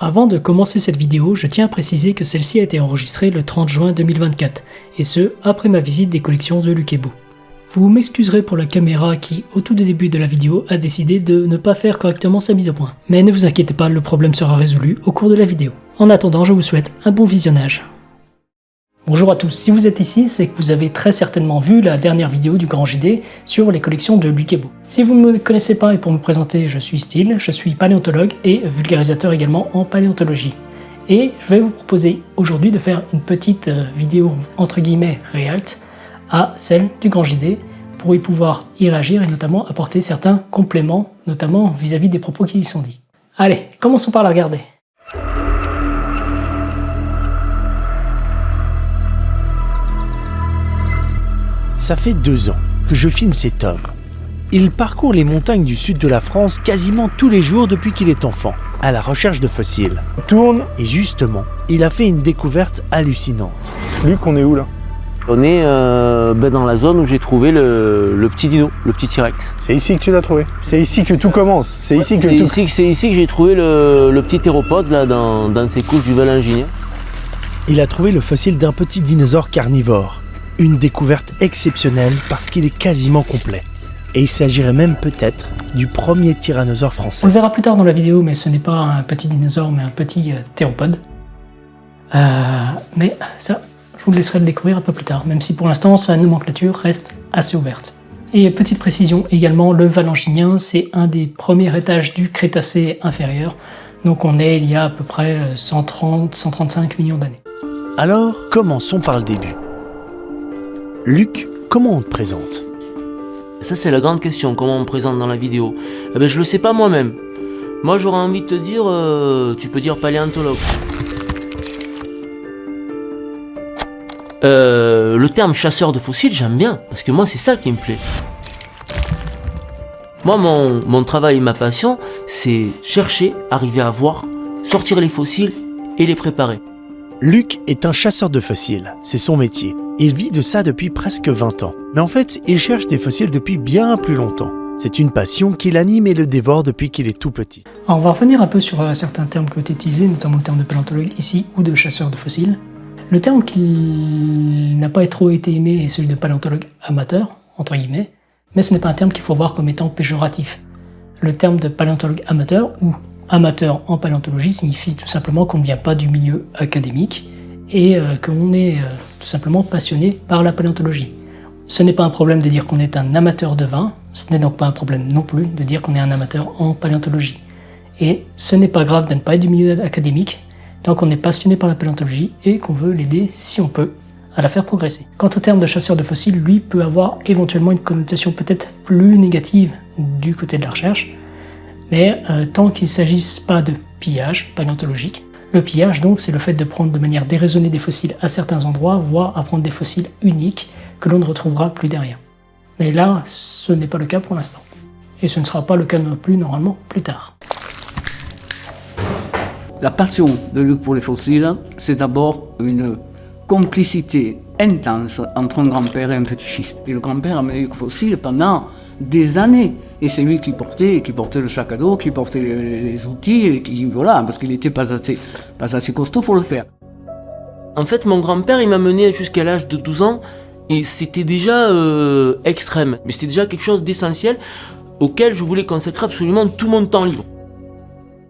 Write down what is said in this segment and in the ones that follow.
Avant de commencer cette vidéo, je tiens à préciser que celle-ci a été enregistrée le 30 juin 2024, et ce, après ma visite des collections de Lucebo. Vous m'excuserez pour la caméra qui, au tout début de la vidéo, a décidé de ne pas faire correctement sa mise au point. Mais ne vous inquiétez pas, le problème sera résolu au cours de la vidéo. En attendant, je vous souhaite un bon visionnage. Bonjour à tous, si vous êtes ici, c'est que vous avez très certainement vu la dernière vidéo du Grand JD sur les collections de Lucebo. Si vous ne me connaissez pas et pour me présenter, je suis Style, je suis paléontologue et vulgarisateur également en paléontologie. Et je vais vous proposer aujourd'hui de faire une petite vidéo entre guillemets react à celle du Grand JD pour y pouvoir y réagir et notamment apporter certains compléments, notamment vis-à-vis des propos qui y sont dits. Allez, commençons par la regarder. Ça fait 2 ans que je filme cet homme. Il parcourt les montagnes du sud de la France quasiment tous les jours depuis qu'il est enfant, à la recherche de fossiles. Tourne. Et justement, il a fait une découverte hallucinante. Luc, on est où là? On est dans la zone où j'ai trouvé le petit dino, le petit T-Rex. C'est ici que tu l'as trouvé. C'est ici que tout commence. C'est ici que tout... C'est ici que j'ai trouvé le petit théropode là, dans ces couches du Valanginier. Il a trouvé le fossile d'un petit dinosaure carnivore. Une découverte exceptionnelle parce qu'il est quasiment complet. Et il s'agirait même peut-être du premier tyrannosaure français. On le verra plus tard dans la vidéo, mais ce n'est pas un petit dinosaure, mais un petit théropode. Mais ça, je vous laisserai le découvrir un peu plus tard, même si pour l'instant sa nomenclature reste assez ouverte. Et petite précision également, le Valanginien, c'est un des premiers étages du Crétacé inférieur, donc on est il y a à peu près 130-135 millions d'années. Alors, commençons par le début. Luc, comment on te présente? Ça c'est la grande question, comment on me présente dans la vidéo. Eh ben, je le sais pas moi-même. Moi j'aurais envie de te dire, tu peux dire paléontologue. Le terme chasseur de fossiles, j'aime bien, parce que moi c'est ça qui me plaît. Moi mon travail et ma passion, c'est chercher, arriver à voir, sortir les fossiles et les préparer. Luc est un chasseur de fossiles, c'est son métier. Il vit de ça depuis presque 20 ans. Mais en fait, il cherche des fossiles depuis bien plus longtemps. C'est une passion qui l'anime et le dévore depuis qu'il est tout petit. Alors on va revenir un peu sur certains termes qui ont été utilisés, notamment le terme de paléontologue ici, ou de chasseur de fossiles. Le terme qui n'a pas trop été aimé est celui de paléontologue amateur, entre guillemets, mais ce n'est pas un terme qu'il faut voir comme étant péjoratif. Le terme de paléontologue amateur, ou amateur en paléontologie, signifie tout simplement qu'on ne vient pas du milieu académique, et qu'on est tout simplement passionné par la paléontologie. Ce n'est pas un problème de dire qu'on est un amateur de vin, ce n'est donc pas un problème non plus de dire qu'on est un amateur en paléontologie. Et ce n'est pas grave de ne pas être du milieu académique, tant qu'on est passionné par la paléontologie et qu'on veut l'aider, si on peut, à la faire progresser. Quant au terme de chasseur de fossiles, lui peut avoir éventuellement une connotation peut-être plus négative du côté de la recherche, mais tant qu'il ne s'agisse pas de pillage paléontologique. Le pillage, donc, c'est le fait de prendre de manière déraisonnée des fossiles à certains endroits, voire à prendre des fossiles uniques que l'on ne retrouvera plus derrière. Mais là, ce n'est pas le cas pour l'instant. Et ce ne sera pas le cas non plus, normalement, plus tard. La passion de Luc pour les fossiles, c'est d'abord une complicité intense entre un grand-père et un petit-fils. Et le grand-père a mené les fossiles pendant des années. Et c'est lui qui portait le sac à dos, qui portait les outils, et qui, voilà, parce qu'il n'était pas assez costaud pour le faire. En fait, mon grand-père, il m'a mené jusqu'à l'âge de 12 ans, et c'était déjà extrême. Mais c'était déjà quelque chose d'essentiel, auquel je voulais consacrer absolument tout mon temps libre.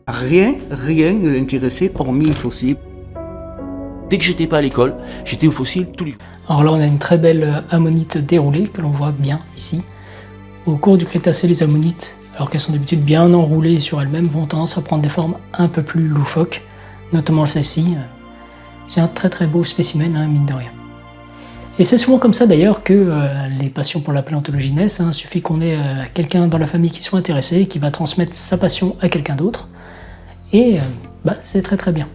Rien ne l'intéressait hormis les fossiles. Dès que j'étais pas à l'école, j'étais aux fossiles tous les jours. Alors là, on a une très belle ammonite déroulée, que l'on voit bien ici. Au cours du Crétacé, les ammonites, alors qu'elles sont d'habitude bien enroulées sur elles-mêmes, vont tendance à prendre des formes un peu plus loufoques, notamment celle-ci. C'est un très très beau spécimen, hein, mine de rien. Et c'est souvent comme ça d'ailleurs que les passions pour la paléontologie naissent. Il suffit qu'on ait quelqu'un dans la famille qui soit intéressé, qui va transmettre sa passion à quelqu'un d'autre, et c'est très très bien.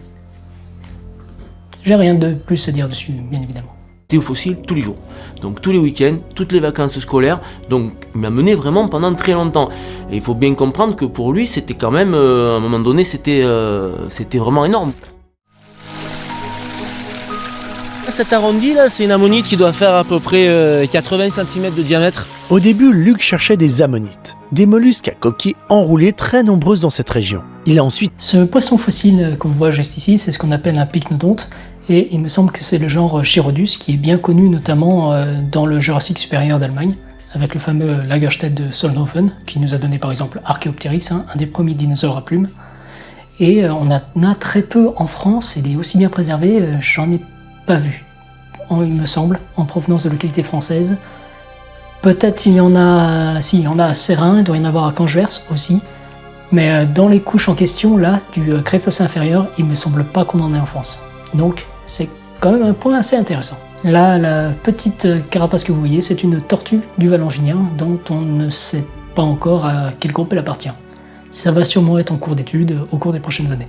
J'ai rien de plus à dire dessus, bien évidemment. J'étais aux fossiles tous les jours, donc tous les week-ends, toutes les vacances scolaires, donc il m'a mené vraiment pendant très longtemps. Et il faut bien comprendre que pour lui, c'était quand même, à un moment donné, c'était vraiment énorme. Cet arrondi là, c'est une ammonite qui doit faire à peu près 80 cm de diamètre. Au début, Luc cherchait des ammonites. Des mollusques à coquilles enroulées très nombreuses dans cette région. Il a ensuite Ce poisson fossile qu'on voit juste ici, c'est ce qu'on appelle un pycnodonte, et il me semble que c'est le genre Chirodus, qui est bien connu notamment dans le Jurassique supérieur d'Allemagne, avec le fameux Lagerstätte de Solnhofen, qui nous a donné par exemple Archaeopteryx, un des premiers dinosaures à plumes. Et on en a très peu en France, il est aussi bien préservé, j'en ai pas vu, il me semble, en provenance de localités françaises. Peut-être il y en a à Seraing, il doit y en avoir à Cangeers aussi, mais dans les couches en question, là, du Crétacé inférieur, il me semble pas qu'on en ait en France. Donc c'est quand même un point assez intéressant. Là, la petite carapace que vous voyez, c'est une tortue du Valanginien dont on ne sait pas encore à quel groupe elle appartient. Ça va sûrement être en cours d'étude au cours des prochaines années.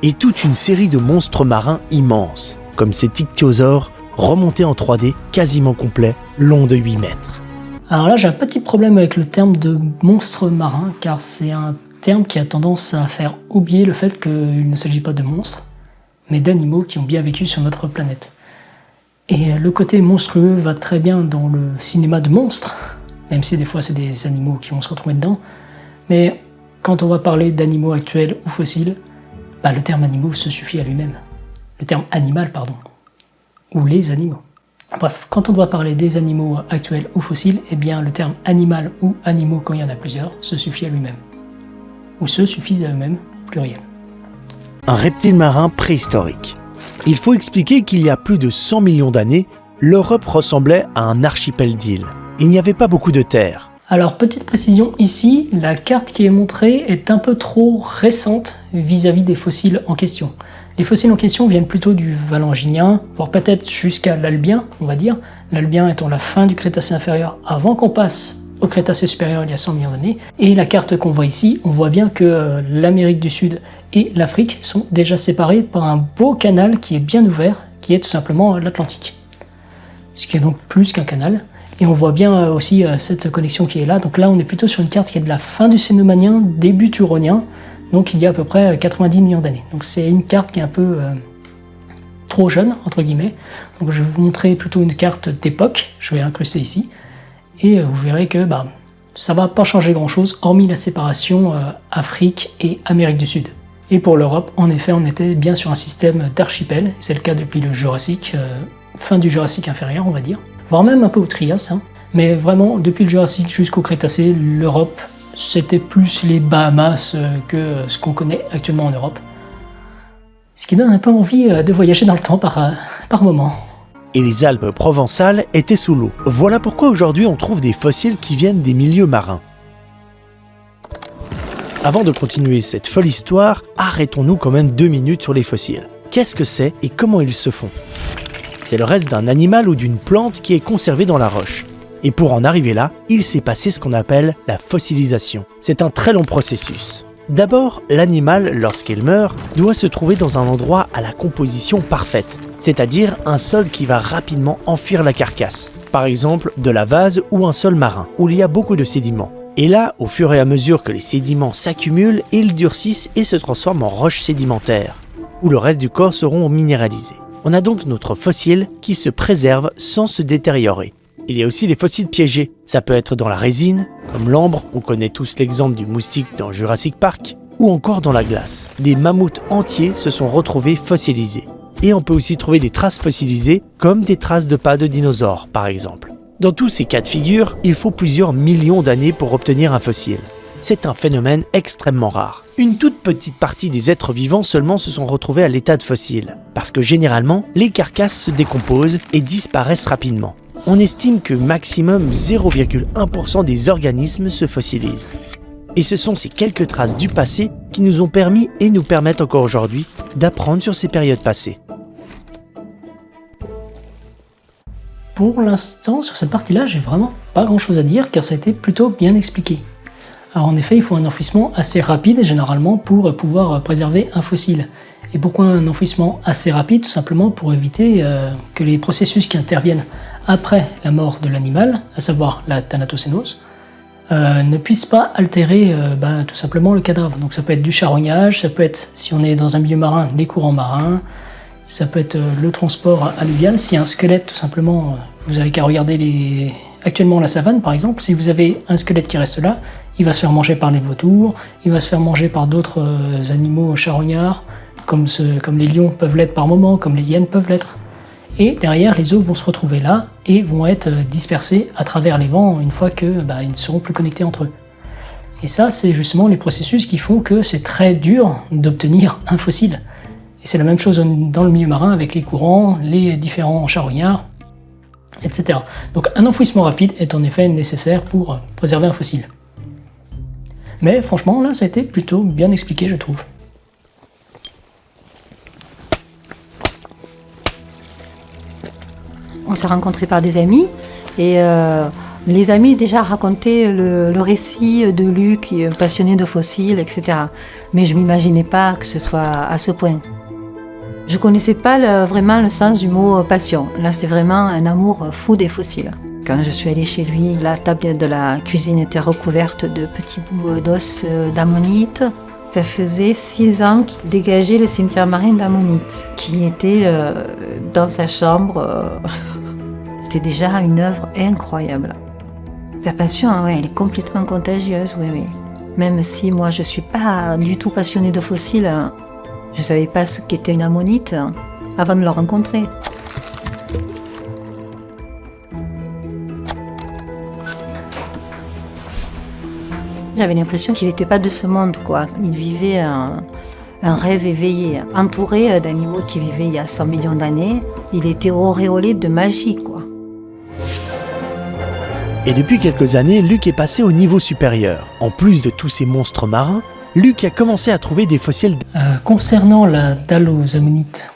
et toute une série de monstres marins immenses, comme ces ichthyosaures remontés en 3D quasiment complets, longs de 8 mètres. Alors là, j'ai un petit problème avec le terme de monstre marin, car c'est un terme qui a tendance à faire oublier le fait qu'il ne s'agit pas de monstres, mais d'animaux qui ont bien vécu sur notre planète. Et le côté monstrueux va très bien dans le cinéma de monstres, même si des fois c'est des animaux qui vont se retrouver dedans, mais quand on va parler d'animaux actuels ou fossiles, le terme animaux se suffit à lui-même. Le terme animal, pardon. Ou les animaux. Bref, quand on doit parler des animaux actuels ou fossiles, eh bien le terme animal ou animaux quand il y en a plusieurs se suffit à lui-même. Ou se suffisent à eux-mêmes, au pluriel. Un reptile marin préhistorique. Il faut expliquer qu'il y a plus de 100 millions d'années, l'Europe ressemblait à un archipel d'îles. Il n'y avait pas beaucoup de terre. Alors, petite précision ici, la carte qui est montrée est un peu trop récente vis-à-vis des fossiles en question. Les fossiles en question viennent plutôt du Valanginien, voire peut-être jusqu'à l'Albien, on va dire. L'Albien étant la fin du Crétacé inférieur avant qu'on passe au Crétacé supérieur il y a 100 millions d'années. Et la carte qu'on voit ici, on voit bien que l'Amérique du Sud et l'Afrique sont déjà séparés par un beau canal qui est bien ouvert, qui est tout simplement l'Atlantique. Ce qui est donc plus qu'un canal. Et on voit bien aussi cette connexion qui est là. Donc là, on est plutôt sur une carte qui est de la fin du Cénomanien, début Turonien, donc il y a à peu près 90 millions d'années. Donc c'est une carte qui est un peu trop jeune, entre guillemets. Donc je vais vous montrer plutôt une carte d'époque, je vais incruster ici, et vous verrez que ça va pas changer grand-chose, hormis la séparation Afrique et Amérique du Sud. Et pour l'Europe, en effet, on était bien sur un système d'archipel, c'est le cas depuis le Jurassique, fin du Jurassique inférieur, on va dire. Voire même un peu au Trias, mais vraiment depuis le Jurassique jusqu'au Crétacé, l'Europe c'était plus les Bahamas que ce qu'on connaît actuellement en Europe. Ce qui donne un peu envie de voyager dans le temps par moment. Et les Alpes provençales étaient sous l'eau. Voilà pourquoi aujourd'hui on trouve des fossiles qui viennent des milieux marins. Avant de continuer cette folle histoire, arrêtons-nous quand même 2 minutes sur les fossiles. Qu'est-ce que c'est et comment ils se font ? C'est le reste d'un animal ou d'une plante qui est conservé dans la roche. Et pour en arriver là, il s'est passé ce qu'on appelle la fossilisation. C'est un très long processus. D'abord, l'animal, lorsqu'il meurt, doit se trouver dans un endroit à la composition parfaite, c'est-à-dire un sol qui va rapidement enfuir la carcasse. Par exemple, de la vase ou un sol marin, où il y a beaucoup de sédiments. Et là, au fur et à mesure que les sédiments s'accumulent, ils durcissent et se transforment en roches sédimentaires, où le reste du corps seront minéralisés. On a donc notre fossile qui se préserve sans se détériorer. Il y a aussi les fossiles piégés. Ça peut être dans la résine, comme l'ambre, on connaît tous l'exemple du moustique dans Jurassic Park, ou encore dans la glace. Des mammouths entiers se sont retrouvés fossilisés. Et on peut aussi trouver des traces fossilisées, comme des traces de pas de dinosaures, par exemple. Dans tous ces cas de figure, il faut plusieurs millions d'années pour obtenir un fossile. C'est un phénomène extrêmement rare. Une toute petite partie des êtres vivants seulement se sont retrouvés à l'état de fossile, parce que généralement, les carcasses se décomposent et disparaissent rapidement. On estime que maximum 0,1% des organismes se fossilisent. Et ce sont ces quelques traces du passé qui nous ont permis et nous permettent encore aujourd'hui d'apprendre sur ces périodes passées. Pour l'instant, sur cette partie-là, j'ai vraiment pas grand-chose à dire car ça a été plutôt bien expliqué. Alors en effet, il faut un enfouissement assez rapide généralement pour pouvoir préserver un fossile. Et pourquoi un enfouissement assez rapide ? Tout simplement pour éviter que les processus qui interviennent après la mort de l'animal, à savoir la thanatocénose, ne puissent pas altérer tout simplement le cadavre. Donc ça peut être du charognage, ça peut être, si on est dans un milieu marin, les courants marins, ça peut être le transport alluvial. Si un squelette, tout simplement, vous avez qu'à regarder actuellement la savane par exemple, si vous avez un squelette qui reste là, il va se faire manger par les vautours, il va se faire manger par d'autres animaux charognards, comme les lions peuvent l'être par moments, comme les hyènes peuvent l'être. Et derrière, les œufs vont se retrouver là et vont être dispersés à travers les vents une fois qu'ils ne seront plus connectés entre eux. Et ça, c'est justement les processus qui font que c'est très dur d'obtenir un fossile. Et c'est la même chose dans le milieu marin avec les courants, les différents charognards, etc. Donc un enfouissement rapide est en effet nécessaire pour préserver un fossile. Mais franchement, là, ça a été plutôt bien expliqué, je trouve. On s'est rencontrés par des amis et les amis déjà racontaient le récit de Luc, qui est passionné de fossiles, etc. Mais je ne m'imaginais pas que ce soit à ce point. Je ne connaissais pas vraiment le sens du mot passion. Là, c'est vraiment un amour fou des fossiles. Quand je suis allée chez lui, la table de la cuisine était recouverte de petits bouts d'os d'ammonite. Ça faisait 6 ans qu'il dégageait le cimetière marin d'ammonite, qui était dans sa chambre. C'était déjà une œuvre incroyable. Sa passion, ouais, elle est complètement contagieuse, oui. Même si moi, je ne suis pas du tout passionnée de fossiles, je ne savais pas ce qu'était une ammonite avant de le rencontrer. J'avais l'impression qu'il n'était pas de ce monde, quoi. Il vivait un rêve éveillé, entouré d'animaux qui vivaient il y a 100 millions d'années. Il était auréolé de magie, quoi. Et depuis quelques années, Luc est passé au niveau supérieur. En plus de tous ces monstres marins, Luc a commencé à trouver des fossiles. Concernant la dalle aux ammonites,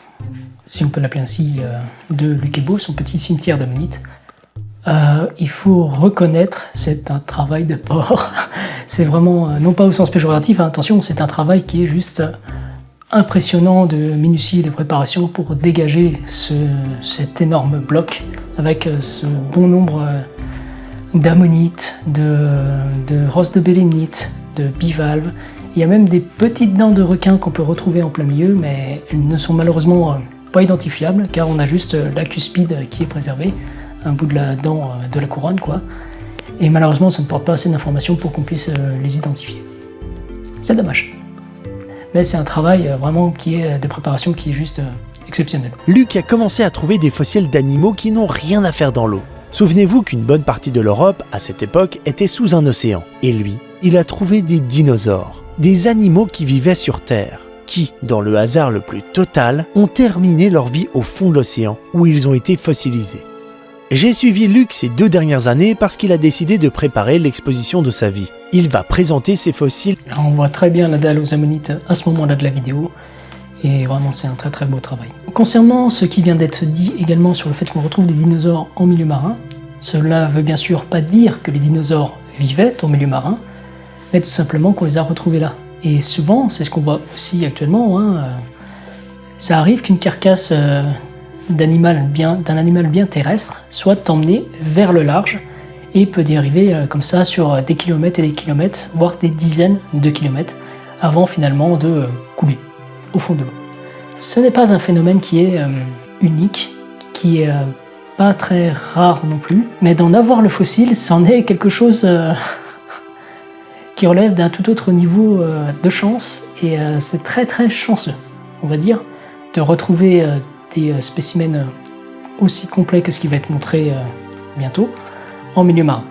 si on peut l'appeler ainsi, de Luc Ebbo, son petit cimetière d'ammonites, il faut reconnaître, c'est un travail de porc. C'est vraiment, non pas au sens péjoratif, hein, attention, c'est un travail qui est juste impressionnant de minutie et de préparation pour dégager cet énorme bloc avec ce bon nombre d'ammonites, de rosses de bélémnite, de bivalves. Il y a même des petites dents de requin qu'on peut retrouver en plein milieu, mais elles ne sont malheureusement pas identifiables, car on a juste la cuspide qui est préservée, un bout de la dent de la couronne, quoi. Et malheureusement, ça ne porte pas assez d'informations pour qu'on puisse les identifier. C'est dommage. Mais c'est un travail vraiment qui est de préparation qui est juste exceptionnel. Luc a commencé à trouver des fossiles d'animaux qui n'ont rien à faire dans l'eau. Souvenez-vous qu'une bonne partie de l'Europe, à cette époque, était sous un océan. Et lui, il a trouvé des dinosaures, des animaux qui vivaient sur Terre, qui, dans le hasard le plus total, ont terminé leur vie au fond de l'océan, où ils ont été fossilisés. J'ai suivi Luc ces 2 dernières années parce qu'il a décidé de préparer l'exposition de sa vie. Il va présenter ses fossiles. Là, on voit très bien la dalle aux ammonites à ce moment-là de la vidéo, et vraiment c'est un très très beau travail. Concernant ce qui vient d'être dit également sur le fait qu'on retrouve des dinosaures en milieu marin, cela veut bien sûr pas dire que les dinosaures vivaient en milieu marin, mais tout simplement qu'on les a retrouvés là. Et souvent, c'est ce qu'on voit aussi actuellement, ça arrive qu'une carcasse d'un animal bien terrestre soit emmenée vers le large et peut dériver comme ça sur des kilomètres et des kilomètres, voire des dizaines de kilomètres, avant finalement de couler au fond de l'eau. Ce n'est pas un phénomène qui est unique, qui est pas très rare non plus, mais d'en avoir le fossile, c'en est quelque chose qui relève d'un tout autre niveau de chance, et c'est très très chanceux, on va dire, de retrouver des spécimens aussi complets que ce qui va être montré bientôt en milieu marin.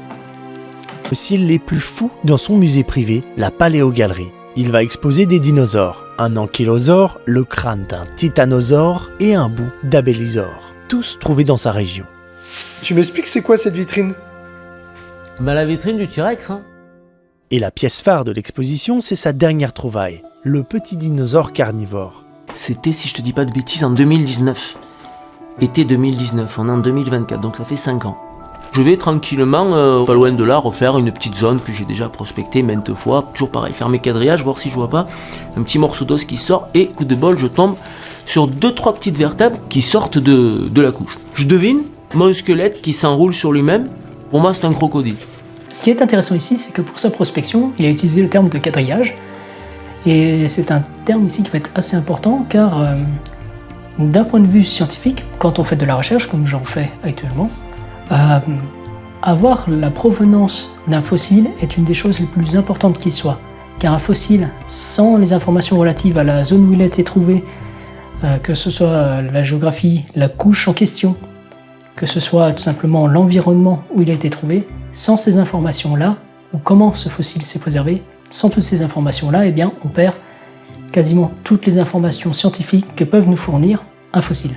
Les fossiles les plus fous dans son musée privé, la Paléogalerie. Il va exposer des dinosaures, un ankylosaure, le crâne d'un titanosaure et un bout d'abélisaure, tous trouvés dans sa région. Tu m'expliques c'est quoi cette vitrine? La vitrine du T-Rex, hein. Et la pièce phare de l'exposition, c'est sa dernière trouvaille, le petit dinosaure carnivore. C'était, si je te dis pas de bêtises, en 2019. Été 2019, on est en 2024, donc ça fait 5 ans. Je vais tranquillement, pas loin de là, refaire une petite zone que j'ai déjà prospectée maintes fois. Toujours pareil, faire mes quadrillages, voir si je vois pas un petit morceau d'os qui sort. Et coup de bol, je tombe sur 2-3 petites vertèbres qui sortent de la couche. Je devine, mon squelette qui s'enroule sur lui-même, pour moi c'est un crocodile. Ce qui est intéressant ici, c'est que pour sa prospection, il a utilisé le terme de quadrillage. Et c'est un terme ici qui va être assez important, car d'un point de vue scientifique, quand on fait de la recherche, comme j'en fais actuellement, avoir la provenance d'un fossile est une des choses les plus importantes qui soit. Car un fossile, sans les informations relatives à la zone où il a été trouvé, que ce soit la géographie, la couche en question, que ce soit tout simplement l'environnement où il a été trouvé, sans ces informations-là, ou comment ce fossile s'est préservé, sans toutes ces informations-là, eh bien, on perd quasiment toutes les informations scientifiques que peuvent nous fournir un fossile.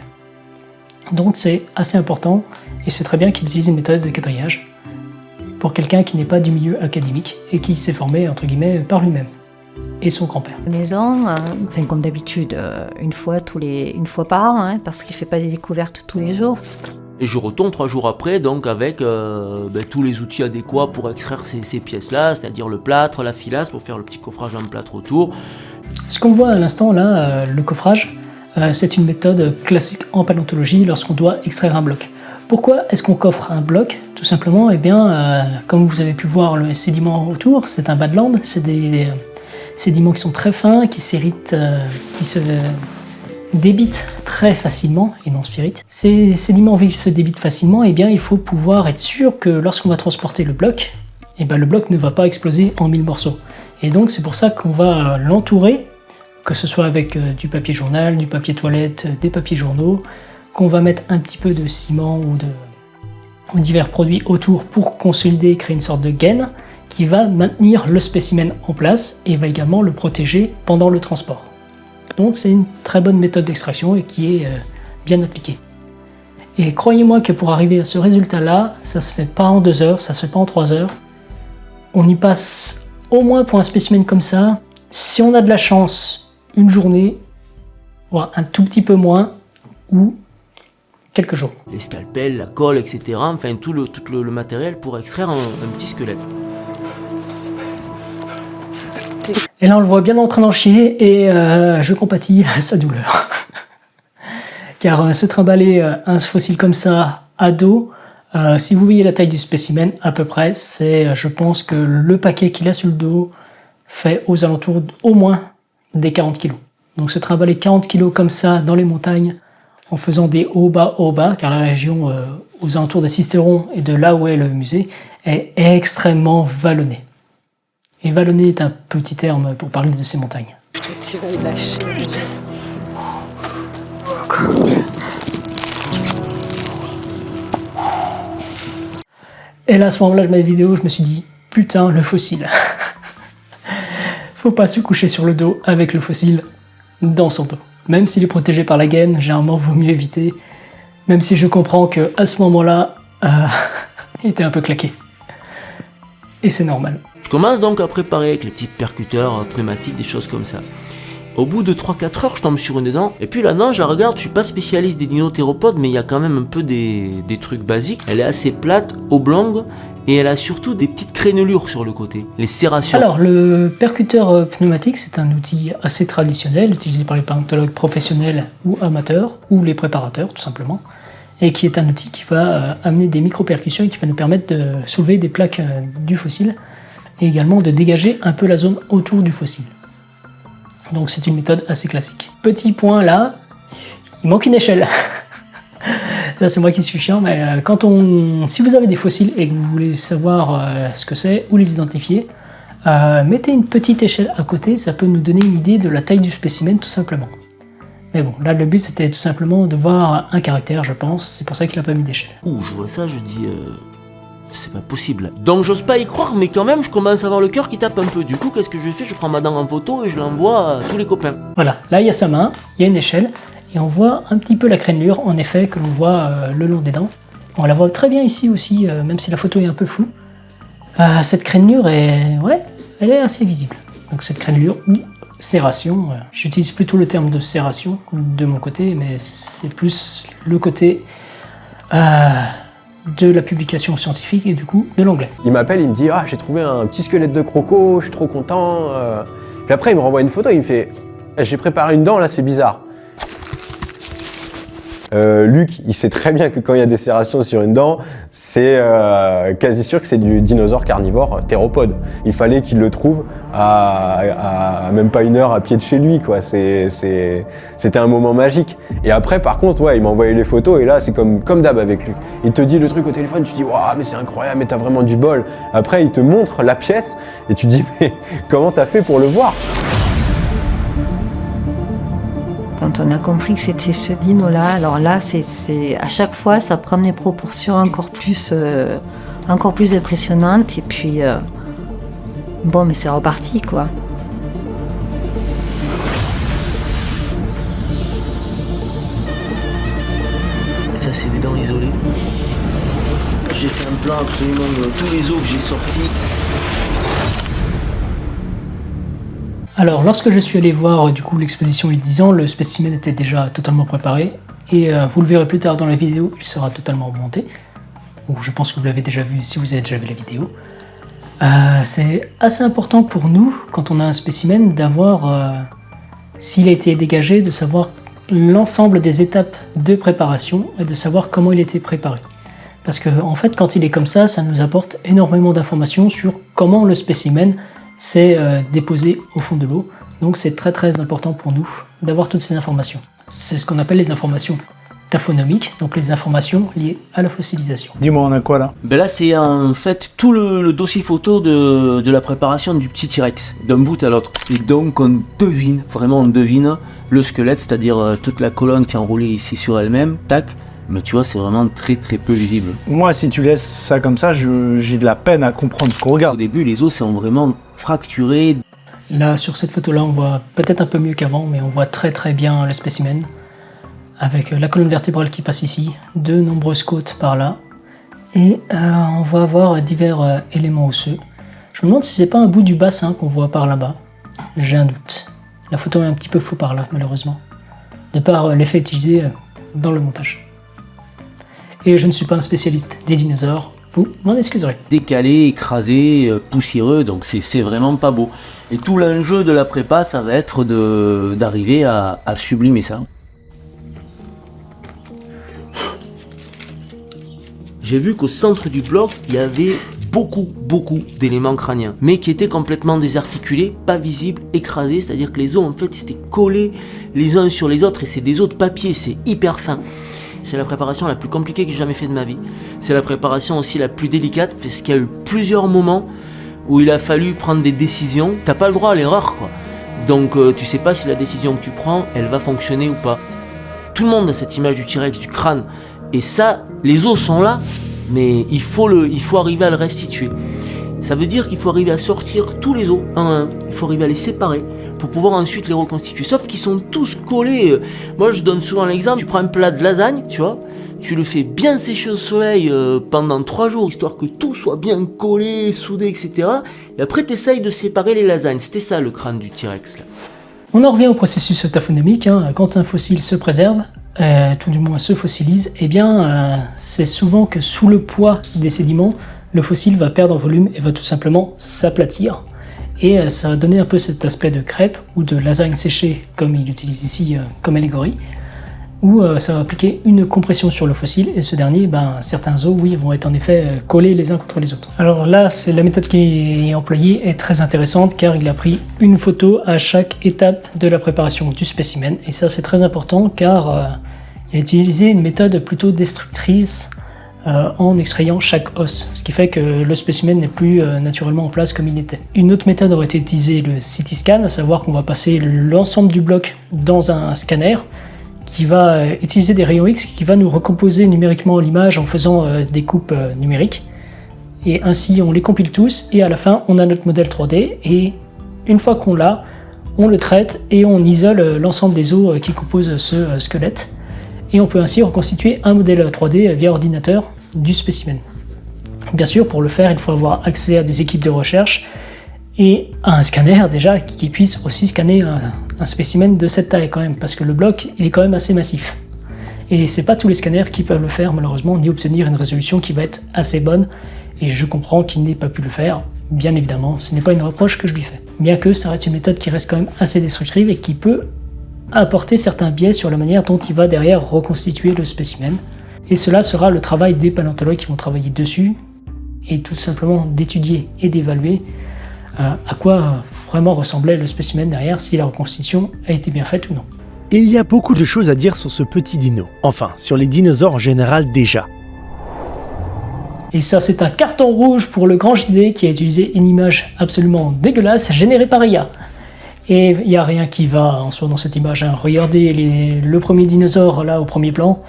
Donc c'est assez important, et c'est très bien qu'il utilise une méthode de quadrillage pour quelqu'un qui n'est pas du milieu académique et qui s'est formé, entre guillemets, par lui-même et son grand-père. À la maison, comme d'habitude, une fois par an, hein, parce qu'il ne fait pas des découvertes tous les jours. Et je retourne 3 jours après, donc avec tous les outils adéquats pour extraire ces pièces-là, c'est-à-dire le plâtre, la filasse, pour faire le petit coffrage en plâtre autour. Ce qu'on voit à l'instant là, le coffrage, c'est une méthode classique en paléontologie lorsqu'on doit extraire un bloc. Pourquoi est-ce qu'on coffre un bloc? Tout simplement, eh bien, comme vous avez pu voir le sédiment autour, c'est un badland, c'est des sédiments qui sont très fins, qui s'irritent, qui se débitent très facilement et non s'irritent. Ces sédiments, vu qu'ils se débitent facilement, eh bien, il faut pouvoir être sûr que lorsqu'on va transporter le bloc, eh bien, le bloc ne va pas exploser en 1000 morceaux. Et donc c'est pour ça qu'on va l'entourer, que ce soit avec du papier journal, du papier toilette, des papiers journaux, qu'on va mettre un petit peu de ciment ou divers produits autour pour consolider et créer une sorte de gaine qui va maintenir le spécimen en place et va également le protéger pendant le transport. Donc c'est une très bonne méthode d'extraction et qui est bien appliquée. Et croyez-moi que pour arriver à ce résultat-là, ça se fait pas en 2 heures, ça se fait pas en 3 heures. On y passe au moins pour un spécimen comme ça, si on a de la chance, une journée, voire un tout petit peu moins, ou quelques jours. Les scalpels, la colle, etc. Enfin tout le matériel pour extraire un petit squelette. Et là on le voit bien en train d'en chier et je compatis à sa douleur. Car se trimballer un fossile comme ça à dos, si vous voyez la taille du spécimen à peu près, c'est, je pense que le paquet qu'il a sur le dos fait aux alentours au moins des 40 kg. Donc se trimballer 40 kg comme ça dans les montagnes, en faisant des hauts bas, car la région aux alentours de Sisteron et de là où est le musée est extrêmement vallonnée. Et vallonnée est un petit terme pour parler de ces montagnes. Tu vas y lâcher. Et là, à ce moment-là de ma vidéo, je me suis dit, putain, le fossile. Faut pas se coucher sur le dos avec le fossile dans son dos. Même s'il est protégé par la gaine, généralement, vaut mieux éviter. Même si je comprends qu'à ce moment-là, il était un peu claqué. Et c'est normal. Je commence donc à préparer avec les petits percuteurs pneumatiques, des choses comme ça. Au bout de 3-4 heures, je tombe sur une dent. Et puis la dent, je la regarde, je suis pas spécialiste des dinothéropodes, mais il y a quand même un peu des trucs basiques. Elle est assez plate, oblongue, et elle a surtout des petites crénelures sur le côté, les serrations. Alors, le percuteur pneumatique, c'est un outil assez traditionnel, utilisé par les paléontologues professionnels ou amateurs, ou les préparateurs, tout simplement, et qui est un outil qui va amener des micro-percussions et qui va nous permettre de soulever des plaques du fossile, et également de dégager un peu la zone autour du fossile. Donc c'est une méthode assez classique. Petit point là, il manque une échelle. Là c'est moi qui suis chiant, mais si vous avez des fossiles et que vous voulez savoir ce que c'est ou les identifier, mettez une petite échelle à côté, ça peut nous donner une idée de la taille du spécimen tout simplement. Mais bon, là le but c'était tout simplement de voir un caractère, je pense, c'est pour ça qu'il n'a pas mis d'échelle. Ouh, je vois ça, je dis... c'est pas possible. Donc j'ose pas y croire, mais quand même je commence à avoir le cœur qui tape un peu. Du coup, qu'est-ce que je fais? Je prends ma dent en photo et je l'envoie à tous les copains. Voilà, là il y a sa main, il y a une échelle, et on voit un petit peu la crénelure, en effet, que l'on voit le long des dents. On la voit très bien ici aussi, même si la photo est un peu floue. Cette crénelure est... ouais, elle est assez visible. Donc cette crénelure ou serration, j'utilise plutôt le terme de serration de mon côté, mais c'est plus le côté... de la publication scientifique et du coup de l'anglais. Il m'appelle, il me dit « Ah, j'ai trouvé un petit squelette de croco, je suis trop content. » Puis après, il me renvoie une photo, il me fait « J'ai préparé une dent, là, c'est bizarre. » Luc, il sait très bien que quand il y a des serrations sur une dent, c'est quasi sûr que c'est du dinosaure carnivore théropode. Il fallait qu'il le trouve à même pas 1 heure à pied de chez lui, quoi. C'était un moment magique. Et après, par contre, ouais, il m'a envoyé les photos et là, c'est comme d'hab avec Luc. Il te dit le truc au téléphone, tu dis waouh, mais c'est incroyable, mais t'as vraiment du bol. Après, il te montre la pièce et tu dis mais comment t'as fait pour le voir? Quand on a compris que c'était ce dino-là, alors là, c'est à chaque fois, ça prend des proportions encore plus impressionnantes. Et puis, bon, mais c'est reparti, quoi. Ça, c'est des dents isolées. J'ai fait un plan absolument de tous les os que j'ai sortis. Alors, lorsque je suis allé voir du coup l'exposition il y a 10 ans, le spécimen était déjà totalement préparé et vous le verrez plus tard dans la vidéo, il sera totalement monté. Ou je pense que vous l'avez déjà vu si vous avez déjà vu la vidéo. C'est assez important pour nous, quand on a un spécimen, d'avoir, s'il a été dégagé, de savoir l'ensemble des étapes de préparation et de savoir comment il a été préparé. Parce que en fait, quand il est comme ça nous apporte énormément d'informations sur comment le spécimen s'est déposé au fond de l'eau. Donc c'est très très important pour nous d'avoir toutes ces informations. C'est ce qu'on appelle les informations taphonomiques, donc les informations liées à la fossilisation. Dis-moi, on a quoi là? Ben là, c'est en fait tout le dossier photo de la préparation du petit T-Rex, d'un bout à l'autre. Et donc on devine, vraiment on devine le squelette, c'est-à-dire toute la colonne qui est enroulée ici sur elle-même, tac. Mais tu vois, c'est vraiment très très peu visible. Moi, si tu laisses ça comme ça, j'ai de la peine à comprendre ce qu'on Au regarde. début, les os sont vraiment fracturés. Là, sur cette photo-là, on voit peut-être un peu mieux qu'avant, mais on voit très très bien le spécimen, avec la colonne vertébrale qui passe ici, de nombreuses côtes par là, et on va avoir divers éléments osseux. Je me demande si c'est pas un bout du bassin qu'on voit par là-bas. J'ai un doute. La photo est un petit peu floue par là, malheureusement, de par l'effet utilisé dans le montage. Et je ne suis pas un spécialiste des dinosaures, vous m'en excuserez. Décalés, écrasés, poussiéreux, donc c'est vraiment pas beau. Et tout l'enjeu de la prépa, ça va être d'arriver à sublimer ça. J'ai vu qu'au centre du bloc, il y avait beaucoup d'éléments crâniens, mais qui étaient complètement désarticulés, pas visibles, écrasés, c'est-à-dire que les os en fait étaient collés les uns sur les autres, et c'est des os de papier, c'est hyper fin. C'est la préparation la plus compliquée que j'ai jamais fait de ma vie. C'est la préparation aussi la plus délicate, parce qu'il y a eu plusieurs moments où il a fallu prendre des décisions. T'as pas le droit à l'erreur, quoi. Donc tu sais pas si la décision que tu prends, elle va fonctionner ou pas. Tout le monde a cette image du T-Rex, du crâne. Et ça, les os sont là, mais il faut arriver à le restituer. Ça veut dire qu'il faut arriver à sortir tous les os un à un. Il faut arriver à les séparer pour pouvoir ensuite les reconstituer. Sauf qu'ils sont tous collés. Moi, je donne souvent l'exemple. Tu prends un plat de lasagne, tu vois, tu le fais bien sécher au soleil pendant 3 jours, histoire que tout soit bien collé, soudé, etc. Et après, tu essayes de séparer les lasagnes. C'était ça, le crâne du T-Rex, là. On en revient au processus taphonomique. Quand un fossile se préserve, tout du moins se fossilise, eh bien, c'est souvent que sous le poids des sédiments, le fossile va perdre en volume et va tout simplement s'aplatir. Et ça va donner un peu cet aspect de crêpe ou de lasagne séchée, comme il utilise ici comme allégorie, où ça va appliquer une compression sur le fossile, et ce dernier, certains os, oui, vont être en effet collés les uns contre les autres. Alors là, c'est la méthode qui est employée est très intéressante, car il a pris une photo à chaque étape de la préparation du spécimen, et ça c'est très important, car il a utilisé une méthode plutôt destructrice en extrayant chaque os, ce qui fait que le spécimen n'est plus naturellement en place comme il était. Une autre méthode aurait été d'utiliser le CT scan, à savoir qu'on va passer l'ensemble du bloc dans un scanner qui va utiliser des rayons X qui va nous recomposer numériquement l'image en faisant des coupes numériques, et ainsi on les compile tous et à la fin on a notre modèle 3D, et une fois qu'on l'a, on le traite et on isole l'ensemble des os qui composent ce squelette, et on peut ainsi reconstituer un modèle 3D via ordinateur du spécimen. Bien sûr, pour le faire, il faut avoir accès à des équipes de recherche et à un scanner déjà qui puisse aussi scanner un spécimen de cette taille quand même, parce que le bloc il est quand même assez massif. Et c'est pas tous les scanners qui peuvent le faire malheureusement, ni obtenir une résolution qui va être assez bonne, et je comprends qu'il n'ait pas pu le faire, bien évidemment, ce n'est pas une reproche que je lui fais. Bien que ça reste une méthode qui reste quand même assez destructrive et qui peut apporter certains biais sur la manière dont il va derrière reconstituer le spécimen. Et cela sera le travail des paléontologues qui vont travailler dessus, et tout simplement d'étudier et d'évaluer à quoi vraiment ressemblait le spécimen derrière, si la reconstitution a été bien faite ou non. Et il y a beaucoup de choses à dire sur ce petit dino. Enfin, sur les dinosaures en général déjà. Et ça, c'est un carton rouge pour le grand JD qui a utilisé une image absolument dégueulasse générée par IA. Et il n'y a rien qui va en soi dans cette image. Hein. Regardez le premier dinosaure là au premier plan.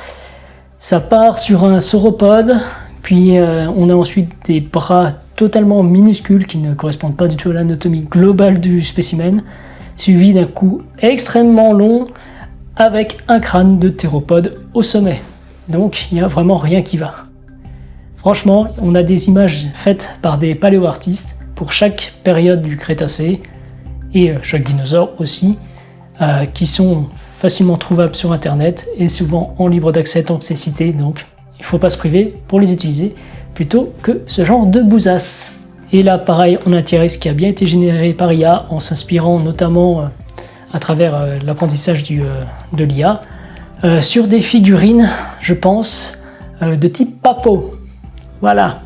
Ça part sur un sauropode, puis on a ensuite des bras totalement minuscules qui ne correspondent pas du tout à l'anatomie globale du spécimen, suivi d'un cou extrêmement long avec un crâne de théropode au sommet. Donc il n'y a vraiment rien qui va. Franchement, on a des images faites par des paléoartistes pour chaque période du Crétacé et chaque dinosaure aussi, qui sont facilement trouvables sur internet et souvent en libre d'accès tant que c'est cité, donc il ne faut pas se priver pour les utiliser plutôt que ce genre de bousasse. Et là pareil, on a un T-Rex qui a bien été généré par IA en s'inspirant notamment à travers l'apprentissage de l'IA sur des figurines, je pense, de type Papo. Voilà,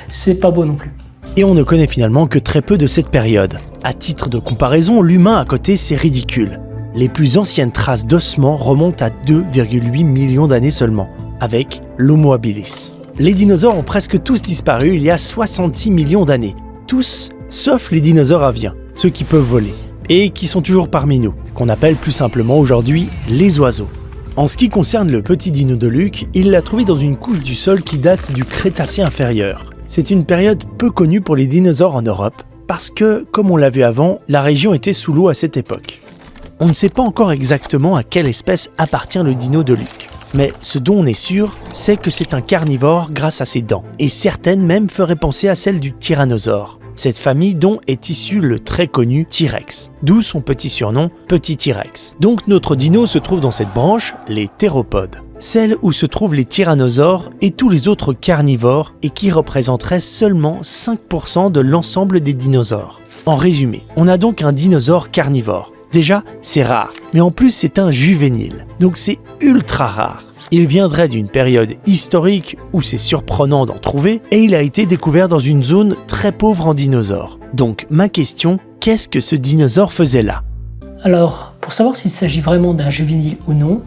c'est pas beau non plus. Et on ne connaît finalement que très peu de cette période. À titre de comparaison, l'humain à côté, c'est ridicule. Les plus anciennes traces d'ossements remontent à 2,8 millions d'années seulement, avec l'Homo habilis. Les dinosaures ont presque tous disparu il y a 66 millions d'années. Tous, sauf les dinosaures aviens, ceux qui peuvent voler, et qui sont toujours parmi nous, qu'on appelle plus simplement aujourd'hui les oiseaux. En ce qui concerne le petit dino de Luc, il l'a trouvé dans une couche du sol qui date du Crétacé inférieur. C'est une période peu connue pour les dinosaures en Europe, parce que, comme on l'a vu avant, la région était sous l'eau à cette époque. On ne sait pas encore exactement à quelle espèce appartient le dino de Luc. Mais ce dont on est sûr, c'est que c'est un carnivore grâce à ses dents, et certaines même feraient penser à celles du tyrannosaure, cette famille dont est issu le très connu T-Rex, d'où son petit surnom Petit T-Rex. Donc notre dino se trouve dans cette branche, les théropodes, celle où se trouvent les tyrannosaures et tous les autres carnivores et qui représenteraient seulement 5% de l'ensemble des dinosaures. En résumé, on a donc un dinosaure carnivore. Déjà, c'est rare, mais en plus c'est un juvénile, donc c'est ultra rare. Il viendrait d'une période historique où c'est surprenant d'en trouver et il a été découvert dans une zone très pauvre en dinosaures. Donc ma question, qu'est-ce que ce dinosaure faisait là ? Alors, pour savoir s'il s'agit vraiment d'un juvénile ou non,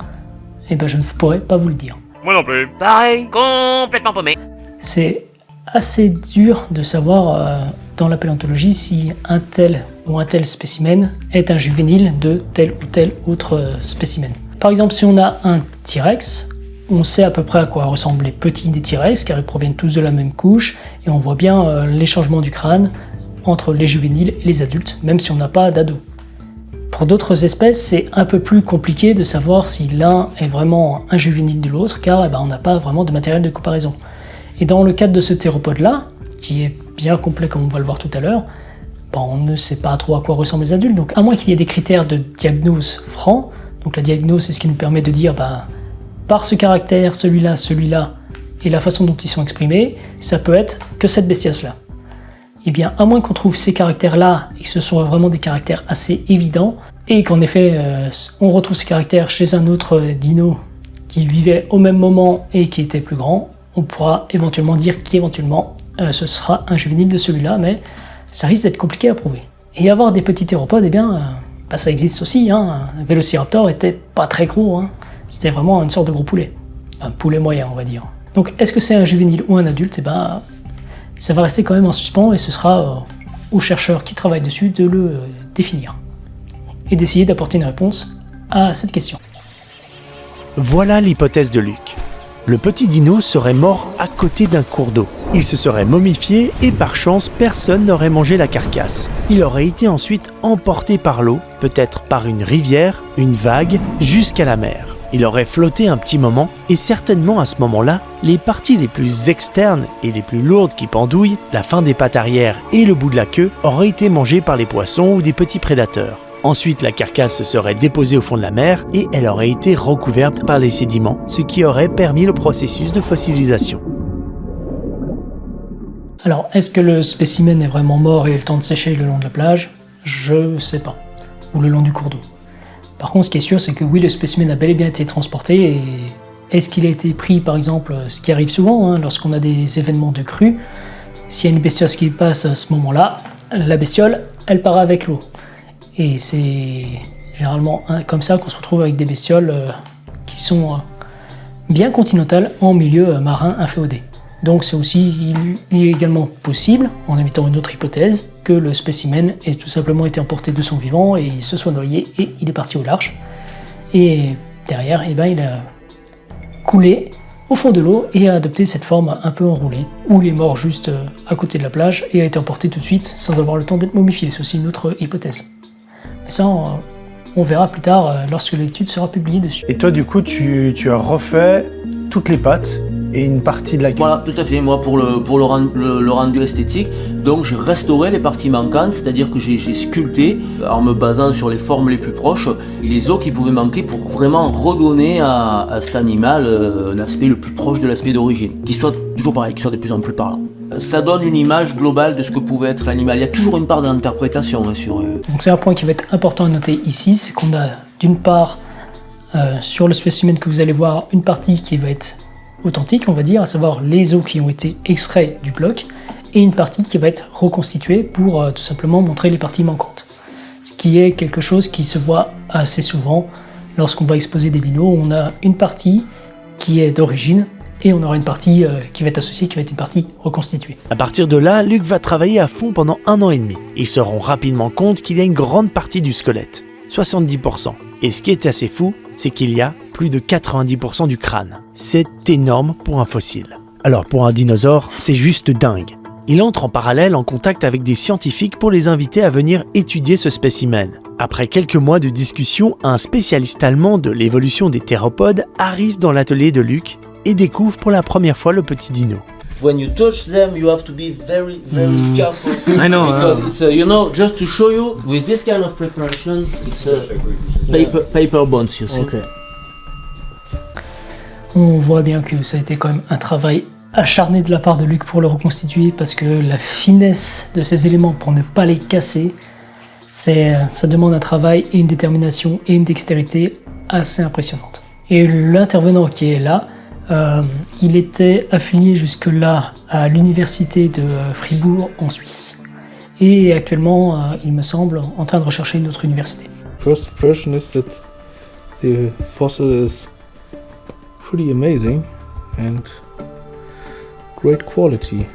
eh ben je ne pourrais pas vous le dire. Moi non plus. Pareil, complètement paumé. C'est assez dur de savoir dans la paléontologie si un tel ou un tel spécimen est un juvénile de tel ou tel autre spécimen. Par exemple, si on a un T-Rex, on sait à peu près à quoi ressemblent les petits des T-Rex, car ils proviennent tous de la même couche, et on voit bien les changements du crâne entre les juvéniles et les adultes, même si on n'a pas d'ado. Pour d'autres espèces, c'est un peu plus compliqué de savoir si l'un est vraiment un juvénile de l'autre, car on n'a pas vraiment de matériel de comparaison. Et dans le cadre de ce théropode-là, qui est bien complet comme on va le voir tout à l'heure, on ne sait pas trop à quoi ressemblent les adultes, donc à moins qu'il y ait des critères de diagnose francs. Donc la diagnose, c'est ce qui nous permet de dire, par ce caractère, celui-là, et la façon dont ils sont exprimés, ça peut être que cette bestiace-là. Eh bien, à moins qu'on trouve ces caractères-là, et que ce sont vraiment des caractères assez évidents, et qu'en effet, on retrouve ces caractères chez un autre dino qui vivait au même moment et qui était plus grand, on pourra éventuellement dire qu'éventuellement, ce sera un juvénile de celui-là, mais ça risque d'être compliqué à prouver. Et avoir des petits théropodes, eh bien... ça existe aussi, Un Vélociraptor était pas très gros, C'était vraiment une sorte de gros poulet. Un poulet moyen, on va dire. Donc, est-ce que c'est un juvénile ou un adulte ? Ça va rester quand même en suspens et ce sera aux chercheurs qui travaillent dessus de le définir. Et d'essayer d'apporter une réponse à cette question. Voilà l'hypothèse de Luc. Le petit dino serait mort à côté d'un cours d'eau. Il se serait momifié et par chance, personne n'aurait mangé la carcasse. Il aurait été ensuite emporté par l'eau, peut-être par une rivière, une vague, jusqu'à la mer. Il aurait flotté un petit moment et certainement à ce moment-là, les parties les plus externes et les plus lourdes qui pendouillent, la fin des pattes arrière et le bout de la queue, auraient été mangées par les poissons ou des petits prédateurs. Ensuite, la carcasse se serait déposée au fond de la mer et elle aurait été recouverte par les sédiments, ce qui aurait permis le processus de fossilisation. Alors, est-ce que le spécimen est vraiment mort et a eu le temps de sécher le long de la plage ? Je sais pas. Ou le long du cours d'eau. Par contre, ce qui est sûr, c'est que oui, le spécimen a bel et bien été transporté, et est-ce qu'il a été pris, par exemple, ce qui arrive souvent, lorsqu'on a des événements de crue, s'il y a une bestiole qui passe à ce moment-là, la bestiole, elle part avec l'eau. Et c'est généralement comme ça qu'on se retrouve avec des bestioles qui sont bien continentales en milieu marin inféodé. Donc c'est aussi, il est également possible, en émettant une autre hypothèse, que le spécimen ait tout simplement été emporté de son vivant et il se soit noyé et il est parti au large. Et derrière, il a coulé au fond de l'eau et a adopté cette forme un peu enroulée, où il est mort juste à côté de la plage et a été emporté tout de suite sans avoir le temps d'être momifié. C'est aussi une autre hypothèse. Mais ça, on verra plus tard lorsque l'étude sera publiée dessus. Et toi, du coup, tu as refait toutes les pattes et une partie de la queue. Voilà, tout à fait. Moi, pour le rendu esthétique, donc j'ai restauré les parties manquantes, c'est-à-dire que j'ai sculpté, en me basant sur les formes les plus proches, les os qui pouvaient manquer pour vraiment redonner à cet animal un aspect le plus proche de l'aspect d'origine, qui soit toujours pareil, qui soit de plus en plus parlant. Ça donne une image globale de ce que pouvait être l'animal. Il y a toujours une part d'interprétation sur... Donc c'est un point qui va être important à noter ici, c'est qu'on a d'une part, sur le spécimen que vous allez voir, une partie qui va être authentique, on va dire, à savoir les os qui ont été extraits du bloc, et une partie qui va être reconstituée pour tout simplement montrer les parties manquantes. Ce qui est quelque chose qui se voit assez souvent lorsqu'on va exposer des dinos. On a une partie qui est d'origine, et on aura une partie qui va être associée, qui va être une partie reconstituée. À partir de là, Luc va travailler à fond pendant 1 an et demi. Ils se rendent rapidement compte qu'il y a une grande partie du squelette, 70%. Et ce qui est assez fou, c'est qu'il y a plus de 90% du crâne. C'est énorme pour un fossile. Alors pour un dinosaure, c'est juste dingue. Il entre en parallèle en contact avec des scientifiques pour les inviter à venir étudier ce spécimen. Après quelques mois de discussion, un spécialiste allemand de l'évolution des théropodes arrive dans l'atelier de Luc et découvre pour la première fois le petit dino. When you touch them, you have to be very, very careful. I know. Because it's, just to show you, with this kind of preparation, it's paper bones, you see. Okay. On voit bien que ça a été quand même un travail acharné de la part de Luc pour le reconstituer, parce que la finesse de ces éléments pour ne pas les casser, ça demande un travail et une détermination et une dextérité assez impressionnantes. Et l'intervenant qui est là, il était affilié jusque-là à l'université de Fribourg en Suisse. Et actuellement, il me semble, en train de rechercher une autre université. First impression is that the fossil is pretty amazing and great quality.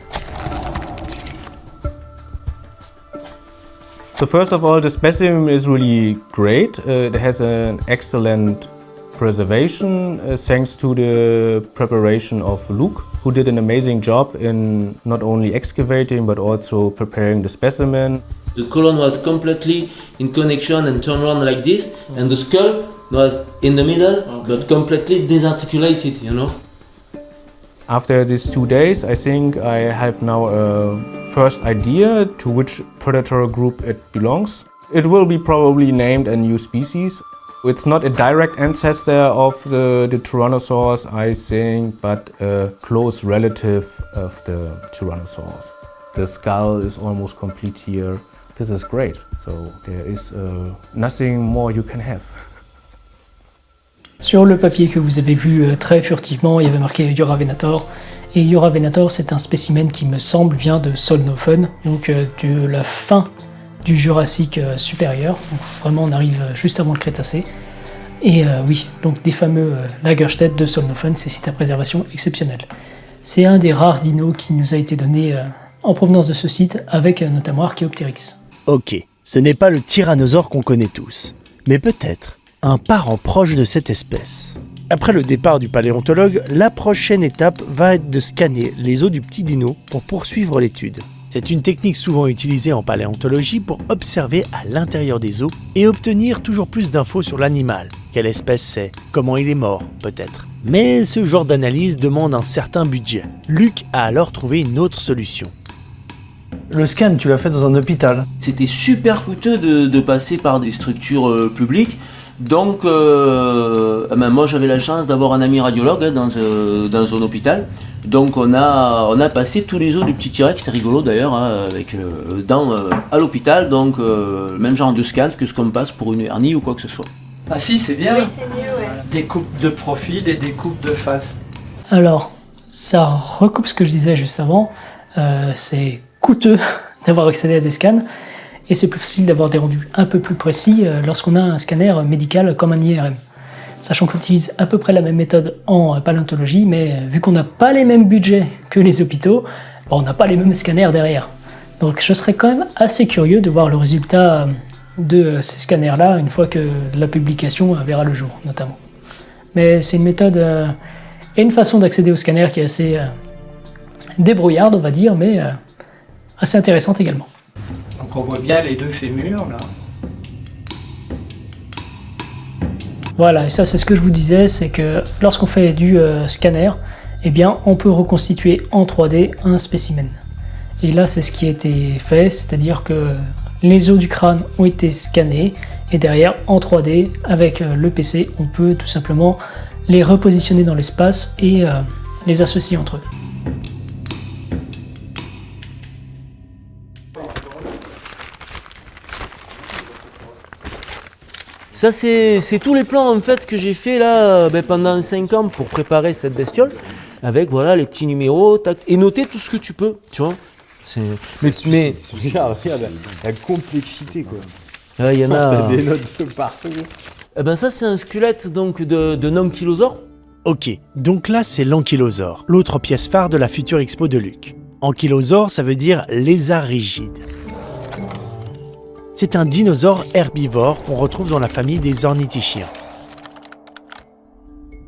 So first of all, the specimen is really great. It has an excellent preservation thanks to the preparation of Luc, who did an amazing job in not only excavating but also preparing the specimen. The colon was completely in connection and turned around like this, and the skull was in the middle, but completely disarticulated, you know. After these 2 days, I think I have now a first idea to which predator group it belongs. It will be probably named a new species. It's not a direct ancestor of the Tyrannosaurus, I think, but a close relative of the Tyrannosaurus. The skull is almost complete here. This is great, so there is nothing more you can have. Sur le papier que vous avez vu très furtivement, il y avait marqué Yoravenator. Et Yoravenator, c'est un spécimen qui me semble vient de Solnhofen, donc de la fin du Jurassique supérieur. Donc vraiment, on arrive juste avant le Crétacé. Et oui, donc des fameux Lagerstätte de Solnhofen, ces sites à préservation exceptionnels. C'est un des rares dinos qui nous a été donné en provenance de ce site, avec notamment Archaeopteryx. Ok, ce n'est pas le tyrannosaure qu'on connaît tous, mais peut-être un parent proche de cette espèce. Après le départ du paléontologue, la prochaine étape va être de scanner les os du petit dino pour poursuivre l'étude. C'est une technique souvent utilisée en paléontologie pour observer à l'intérieur des os et obtenir toujours plus d'infos sur l'animal. Quelle espèce c'est, comment il est mort, peut-être. Mais ce genre d'analyse demande un certain budget. Luc a alors trouvé une autre solution. Le scan, tu l'as fait dans un hôpital. C'était super coûteux de passer par des structures publiques. Donc, moi j'avais la chance d'avoir un ami radiologue dans un hôpital. Donc on a passé tous les os du petit T-Rex, c'était rigolo d'ailleurs, avec à l'hôpital. Donc même genre de scan que ce qu'on passe pour une hernie ou quoi que ce soit. Ah si, c'est bien. Oui, c'est mieux, ouais. Des coupes de profil et des coupes de face. Alors, ça recoupe ce que je disais juste avant. C'est coûteux d'avoir accédé à des scans et c'est plus facile d'avoir des rendus un peu plus précis lorsqu'on a un scanner médical comme un IRM. Sachant qu'on utilise à peu près la même méthode en paléontologie, mais vu qu'on n'a pas les mêmes budgets que les hôpitaux, on n'a pas les mêmes scanners derrière. Donc je serais quand même assez curieux de voir le résultat de ces scanners-là une fois que la publication verra le jour, notamment. Mais c'est une méthode et une façon d'accéder au scanner qui est assez débrouillarde, on va dire, mais assez intéressante également. Donc on voit bien les deux fémurs là. Voilà, et ça c'est ce que je vous disais, c'est que lorsqu'on fait du scanner, eh bien on peut reconstituer en 3D un spécimen. Et là c'est ce qui a été fait, c'est-à-dire que les os du crâne ont été scannés, et derrière en 3D, avec le PC, on peut tout simplement les repositionner dans l'espace et les associer entre eux. Ça, c'est tous les plans en fait que j'ai fait là pendant 5 ans pour préparer cette bestiole, avec voilà les petits numéros, tac, et noter tout ce que tu peux, tu vois. Mais Regarde la complexité quoi. il y en a. T'as des notes de partout. Eh ben ça c'est un squelette donc de ankylosaure. Ok, donc là c'est l'ankylosaure, l'autre pièce phare de la future expo de Luc. Ankylosaure, ça veut dire lézard rigide. C'est un dinosaure herbivore qu'on retrouve dans la famille des ornithichiens.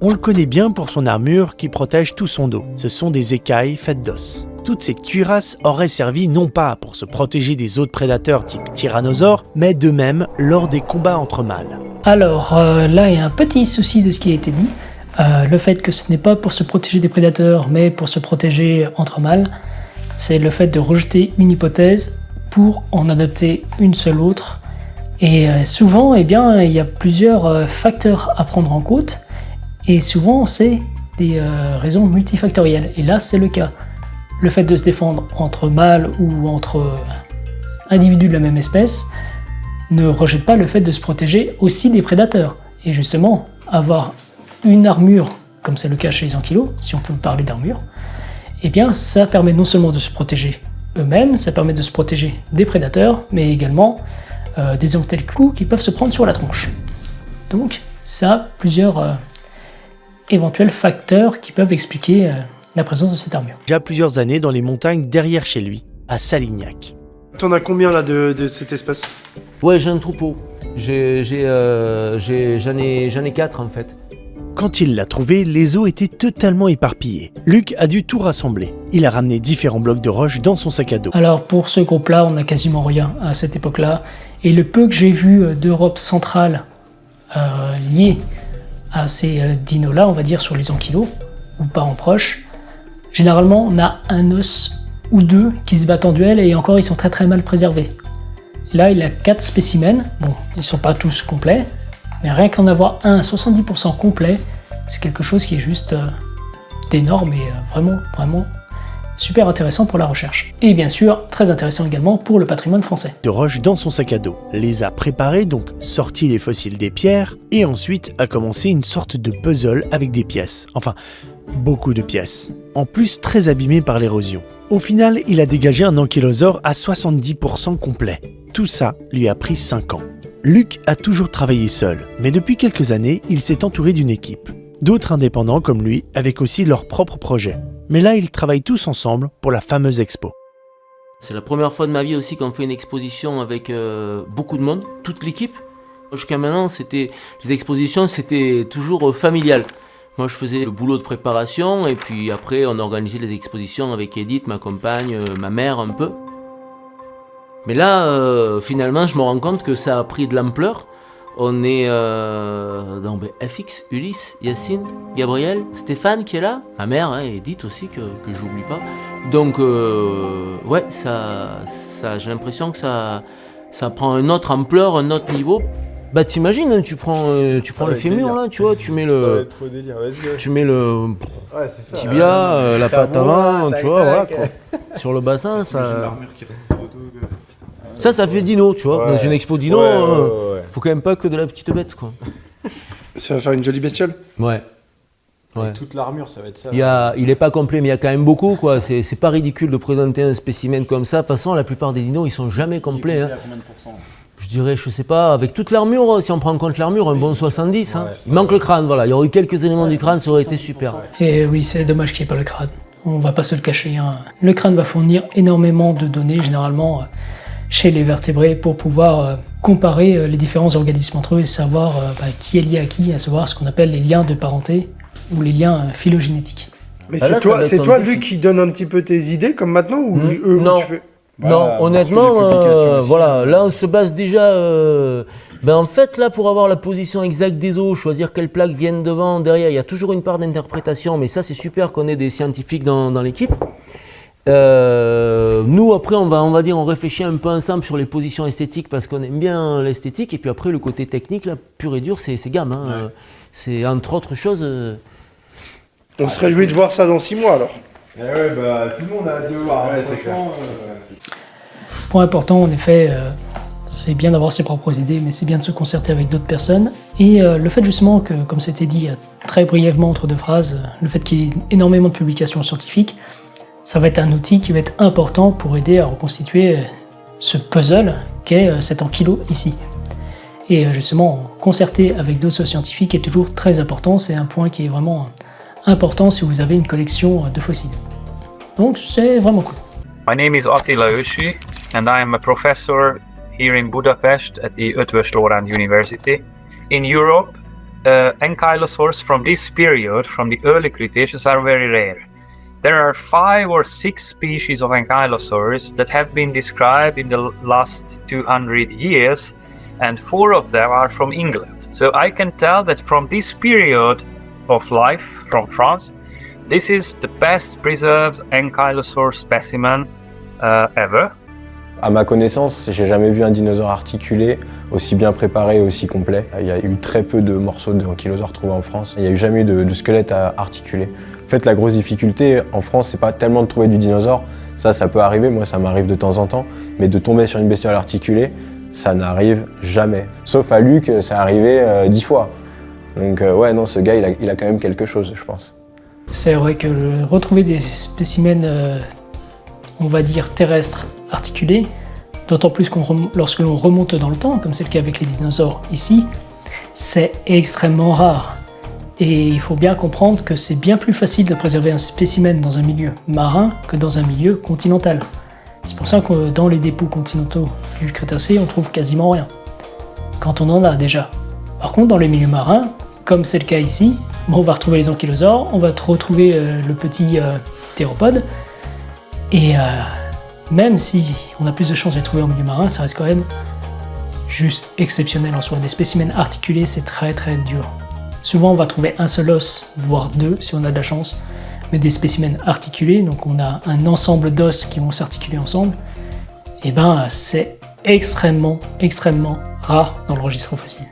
On le connaît bien pour son armure qui protège tout son dos. Ce sont des écailles faites d'os. Toutes ces cuirasses auraient servi non pas pour se protéger des autres prédateurs type tyrannosaure, mais de même lors des combats entre mâles. Alors là, il y a un petit souci de ce qui a été dit. Le fait que ce n'est pas pour se protéger des prédateurs, mais pour se protéger entre mâles, c'est le fait de rejeter une hypothèse pour en adopter une seule autre. Et souvent, eh bien, il y a plusieurs facteurs à prendre en compte, et souvent, c'est des raisons multifactorielles. Et là, c'est le cas. Le fait de se défendre entre mâles ou entre individus de la même espèce ne rejette pas le fait de se protéger aussi des prédateurs. Et justement, avoir une armure, comme c'est le cas chez les ankylos, si on peut parler d'armure, eh bien, ça permet non seulement de se protéger eux-mêmes, ça permet de se protéger des prédateurs, mais également des antelcous qui peuvent se prendre sur la tronche. Donc, ça a plusieurs éventuels facteurs qui peuvent expliquer la présence de cette armure. Déjà plusieurs années dans les montagnes derrière chez lui, à Salignac. T'en as combien là de cette espèce? Ouais, j'ai un troupeau. J'en ai 4 en fait. Quand il l'a trouvé, les os étaient totalement éparpillés. Luc a dû tout rassembler. Il a ramené différents blocs de roche dans son sac à dos. Alors pour ce groupe-là, on n'a quasiment rien à cette époque-là. Et le peu que j'ai vu d'Europe centrale lié à ces dinos-là, on va dire sur les ankylos, ou parents proches, généralement on a un os ou deux qui se battent en duel et encore ils sont très très mal préservés. Là il a 4 spécimens, bon ils sont pas tous complets, mais rien qu'en avoir un 70% complet, c'est quelque chose qui est juste énorme et vraiment super intéressant pour la recherche. Et bien sûr, très intéressant également pour le patrimoine français. De roche dans son sac à dos, les a préparés, donc sorti les fossiles des pierres, et ensuite a commencé une sorte de puzzle avec des pièces. Enfin, beaucoup de pièces. En plus, très abîmées par l'érosion. Au final, il a dégagé un ankylosaure à 70% complet. Tout ça lui a pris 5 ans. Luc a toujours travaillé seul, mais depuis quelques années, il s'est entouré d'une équipe. D'autres indépendants comme lui, avec aussi leurs propres projets. Mais là, ils travaillent tous ensemble pour la fameuse expo. C'est la première fois de ma vie aussi qu'on fait une exposition avec beaucoup de monde, toute l'équipe. Jusqu'à maintenant, les expositions, c'était toujours familial. Moi, je faisais le boulot de préparation et puis après, on organisait les expositions avec Edith, ma compagne, ma mère un peu. Mais là, finalement, je me rends compte que ça a pris de l'ampleur. On est dans FX, Ulysse, Yacine, Gabriel, Stéphane qui est là, ma mère, hein, et Edith aussi que j'oublie pas. Donc ouais, ça j'ai l'impression que ça prend une autre ampleur, un autre niveau. Bah t'imagines, hein, tu prends le fémur là, tu vois, tu mets le tibia, la patte avant, tu vois, voilà quoi. Sur le bassin, ça fait dino, tu vois. Dans une expo dino, faut quand même pas que de la petite bête, quoi. Ça va faire une jolie bestiole. Ouais. Ouais. Toute l'armure, ça va être ça. Il est pas complet, mais il y a quand même beaucoup, quoi. C'est pas ridicule de présenter un spécimen comme ça. De toute façon, la plupart des dinos, ils sont jamais complets. Hein. Combien de pourcents? Je dirais, je sais pas, avec toute l'armure, si on prend en compte l'armure, un bon 70. Ouais, hein. Il manque le crâne, voilà. Il y aurait eu quelques éléments du crâne, ça aurait été super. Et oui, c'est dommage qu'il n'y ait pas le crâne. On va pas se le cacher. Hein. Le crâne va fournir énormément de données, généralement, chez les vertébrés, pour pouvoir comparer les différents organismes entre eux et savoir qui est lié à qui, à savoir ce qu'on appelle les liens de parenté ou les liens phylogénétiques. Mais Ah là, c'est toi, Luc, qui donne un petit peu tes idées, comme maintenant, ou eux, Non. tu fais... Non, honnêtement, voilà, là on se base déjà. En fait, là, pour avoir la position exacte des os, choisir quelles plaques viennent devant, derrière, il y a toujours une part d'interprétation, mais ça, c'est super qu'on ait des scientifiques dans l'équipe. Nous, après, on va dire, on réfléchit un peu ensemble sur les positions esthétiques parce qu'on aime bien l'esthétique, et puis après, le côté technique, là, pur et dur, c'est gamme. Hein. Ouais. C'est entre autres choses. On se réjouit de voir ça dans 6 mois alors. Eh ouais, tout le monde a hâte de voir. Ouais, c'est clair. Point important, en effet, c'est bien d'avoir ses propres idées, mais c'est bien de se concerter avec d'autres personnes. Et le fait justement que, comme c'était dit très brièvement entre deux phrases, le fait qu'il y ait énormément de publications scientifiques, ça va être un outil qui va être important pour aider à reconstituer ce puzzle qu'est cet ankylosauros ici. Et justement, concerter avec d'autres scientifiques est toujours très important, c'est un point qui est vraiment important si vous avez une collection de fossiles. Donc c'est vraiment cool. My name is Attila Ősi, and I am a professor here in Budapest at the Eötvös Loránd University. In Europe, ankylosaurs from this period, from the early Cretaceous, are very rare. There are 5 or 6 species of ankylosaurs that have been described in the last 200 years, and 4 of them are from England. So I can tell that from this period of life from France, this is the best preserved ankylosaur specimen ever. À ma connaissance, j'ai jamais vu un dinosaure articulé aussi bien préparé et aussi complet. Il y a eu très peu de morceaux d'ankylosaures trouvés en France. Il n'y a eu jamais eu de squelette articulé. En fait, la grosse difficulté en France, c'est pas tellement de trouver du dinosaure. Ça peut arriver, moi ça m'arrive de temps en temps. Mais de tomber sur une bestiole articulée, ça n'arrive jamais. Sauf à Luc, ça arrivé 10 fois. Donc ouais, non, ce gars, il a quand même quelque chose, je pense. C'est vrai que retrouver des spécimens, on va dire, terrestres articulés, d'autant plus lorsque l'on remonte dans le temps, comme c'est le cas avec les dinosaures ici, c'est extrêmement rare. Et il faut bien comprendre que c'est bien plus facile de préserver un spécimen dans un milieu marin que dans un milieu continental. C'est pour ça que dans les dépôts continentaux du Crétacé, on trouve quasiment rien, quand on en a déjà. Par contre, dans les milieux marins, comme c'est le cas ici, on va retrouver les ankylosaures, on va retrouver le petit théropode, et même si on a plus de chances de les trouver en milieu marin, ça reste quand même juste exceptionnel en soi. Des spécimens articulés, c'est très très dur. Souvent on va trouver un seul os, voire 2 si on a de la chance, mais des spécimens articulés, donc on a un ensemble d'os qui vont s'articuler ensemble, et c'est extrêmement rare dans le registre fossile.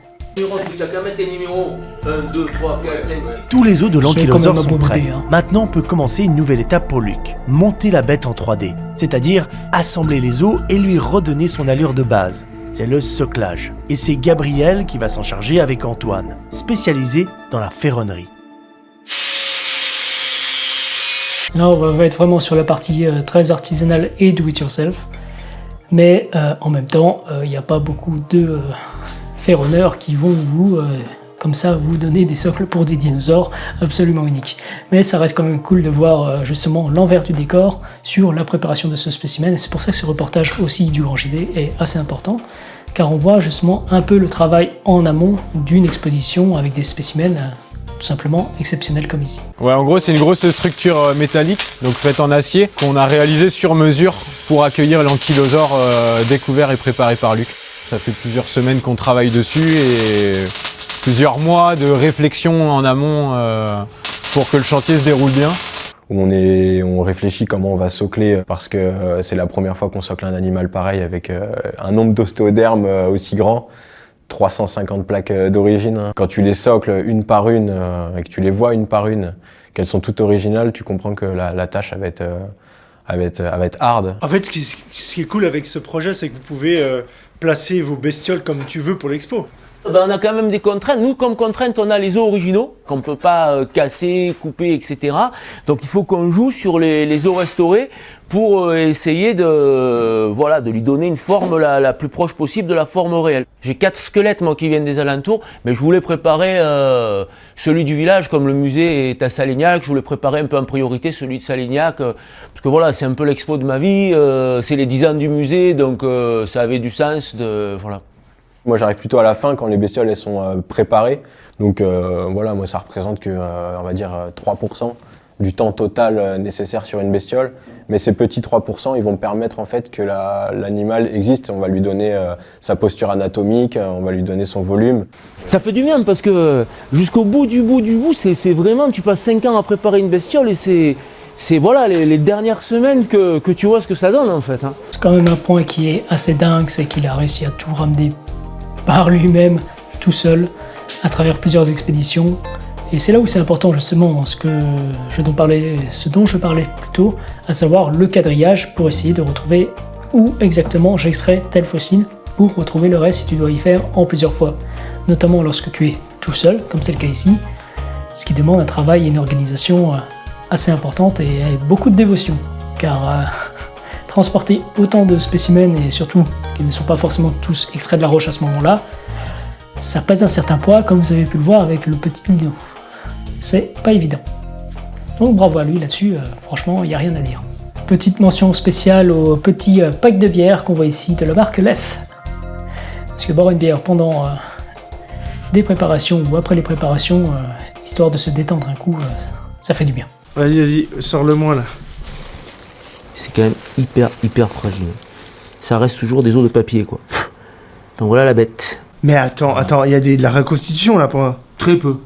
Tous les os de l'ankylosaure sont prêts. Bébé, hein. Maintenant, on peut commencer une nouvelle étape pour Luc. Monter la bête en 3D. C'est-à-dire assembler les os et lui redonner son allure de base. C'est le soclage. Et c'est Gabriel qui va s'en charger avec Antoine, spécialisé dans la ferronnerie. Là, on va être vraiment sur la partie très artisanale et do-it-yourself. Mais en même temps, il n'y a pas beaucoup de ferronneurs qui vont comme ça, vous donner des socles pour des dinosaures absolument uniques. Mais ça reste quand même cool de voir justement l'envers du décor sur la préparation de ce spécimen. Et c'est pour ça que ce reportage aussi du Grand JD est assez important, car on voit justement un peu le travail en amont d'une exposition avec des spécimens tout simplement exceptionnels comme ici. Ouais, en gros, c'est une grosse structure métallique, donc faite en acier, qu'on a réalisée sur mesure pour accueillir l'ankylosaure découvert et préparé par Luc. Ça fait plusieurs semaines qu'on travaille dessus et plusieurs mois de réflexion en amont pour que le chantier se déroule bien. On réfléchit comment on va socler parce que c'est la première fois qu'on socle un animal pareil avec un nombre d'ostéodermes aussi grand. 350 plaques d'origine. Quand tu les socles une par une et que tu les vois une par une, qu'elles sont toutes originales, tu comprends que la tâche va être hard. En fait, ce qui est cool avec ce projet, c'est que vous pouvez placer vos bestioles comme tu veux pour l'expo. On a quand même des contraintes. Nous, comme contrainte, on a les os originaux, qu'on ne peut pas casser, couper, etc. Donc il faut qu'on joue sur les os restaurés pour essayer de lui donner une forme la plus proche possible de la forme réelle. J'ai 4 squelettes, moi, qui viennent des alentours, mais je voulais préparer celui du village, comme le musée est à Salignac, je voulais préparer un peu en priorité celui de Salignac, parce que voilà, c'est un peu l'expo de ma vie, c'est les 10 ans du musée, donc ça avait du sens, voilà. Moi, j'arrive plutôt à la fin quand les bestioles elles sont préparées. Donc voilà, moi ça représente que on va dire 3% du temps total nécessaire sur une bestiole. Mais ces petits 3%, ils vont permettre en fait que l'animal existe. On va lui donner sa posture anatomique, on va lui donner son volume. Ça fait du bien parce que jusqu'au bout du bout, c'est vraiment, tu passes 5 ans à préparer une bestiole et c'est voilà les dernières semaines que tu vois ce que ça donne en fait. Hein. C'est quand même un point qui est assez dingue, c'est qu'il a réussi à tout ramener par lui-même, tout seul, à travers plusieurs expéditions. Et c'est là où c'est important justement ce dont je parlais plutôt, à savoir le quadrillage pour essayer de retrouver où exactement j'extrais tel fossile pour retrouver le reste si tu dois y faire en plusieurs fois. Notamment lorsque tu es tout seul, comme c'est le cas ici, ce qui demande un travail et une organisation assez importante et beaucoup de dévotion. Car transporter autant de spécimens et surtout qu'ils ne sont pas forcément tous extraits de la roche à ce moment-là, ça pèse un certain poids comme vous avez pu le voir avec le petit dino. C'est pas évident. Donc bravo à lui là-dessus, franchement il n'y a rien à dire. Petite mention spéciale au petit pack de bière qu'on voit ici de la marque Lef. Parce que boire une bière pendant des préparations ou après les préparations, histoire de se détendre un coup, ça fait du bien. Vas-y, sors-le-moi là. C'est quand même hyper fragile. Ça reste toujours des os de papier quoi. Donc voilà la bête. Mais attends, il y a de la reconstitution là pour... Très peu.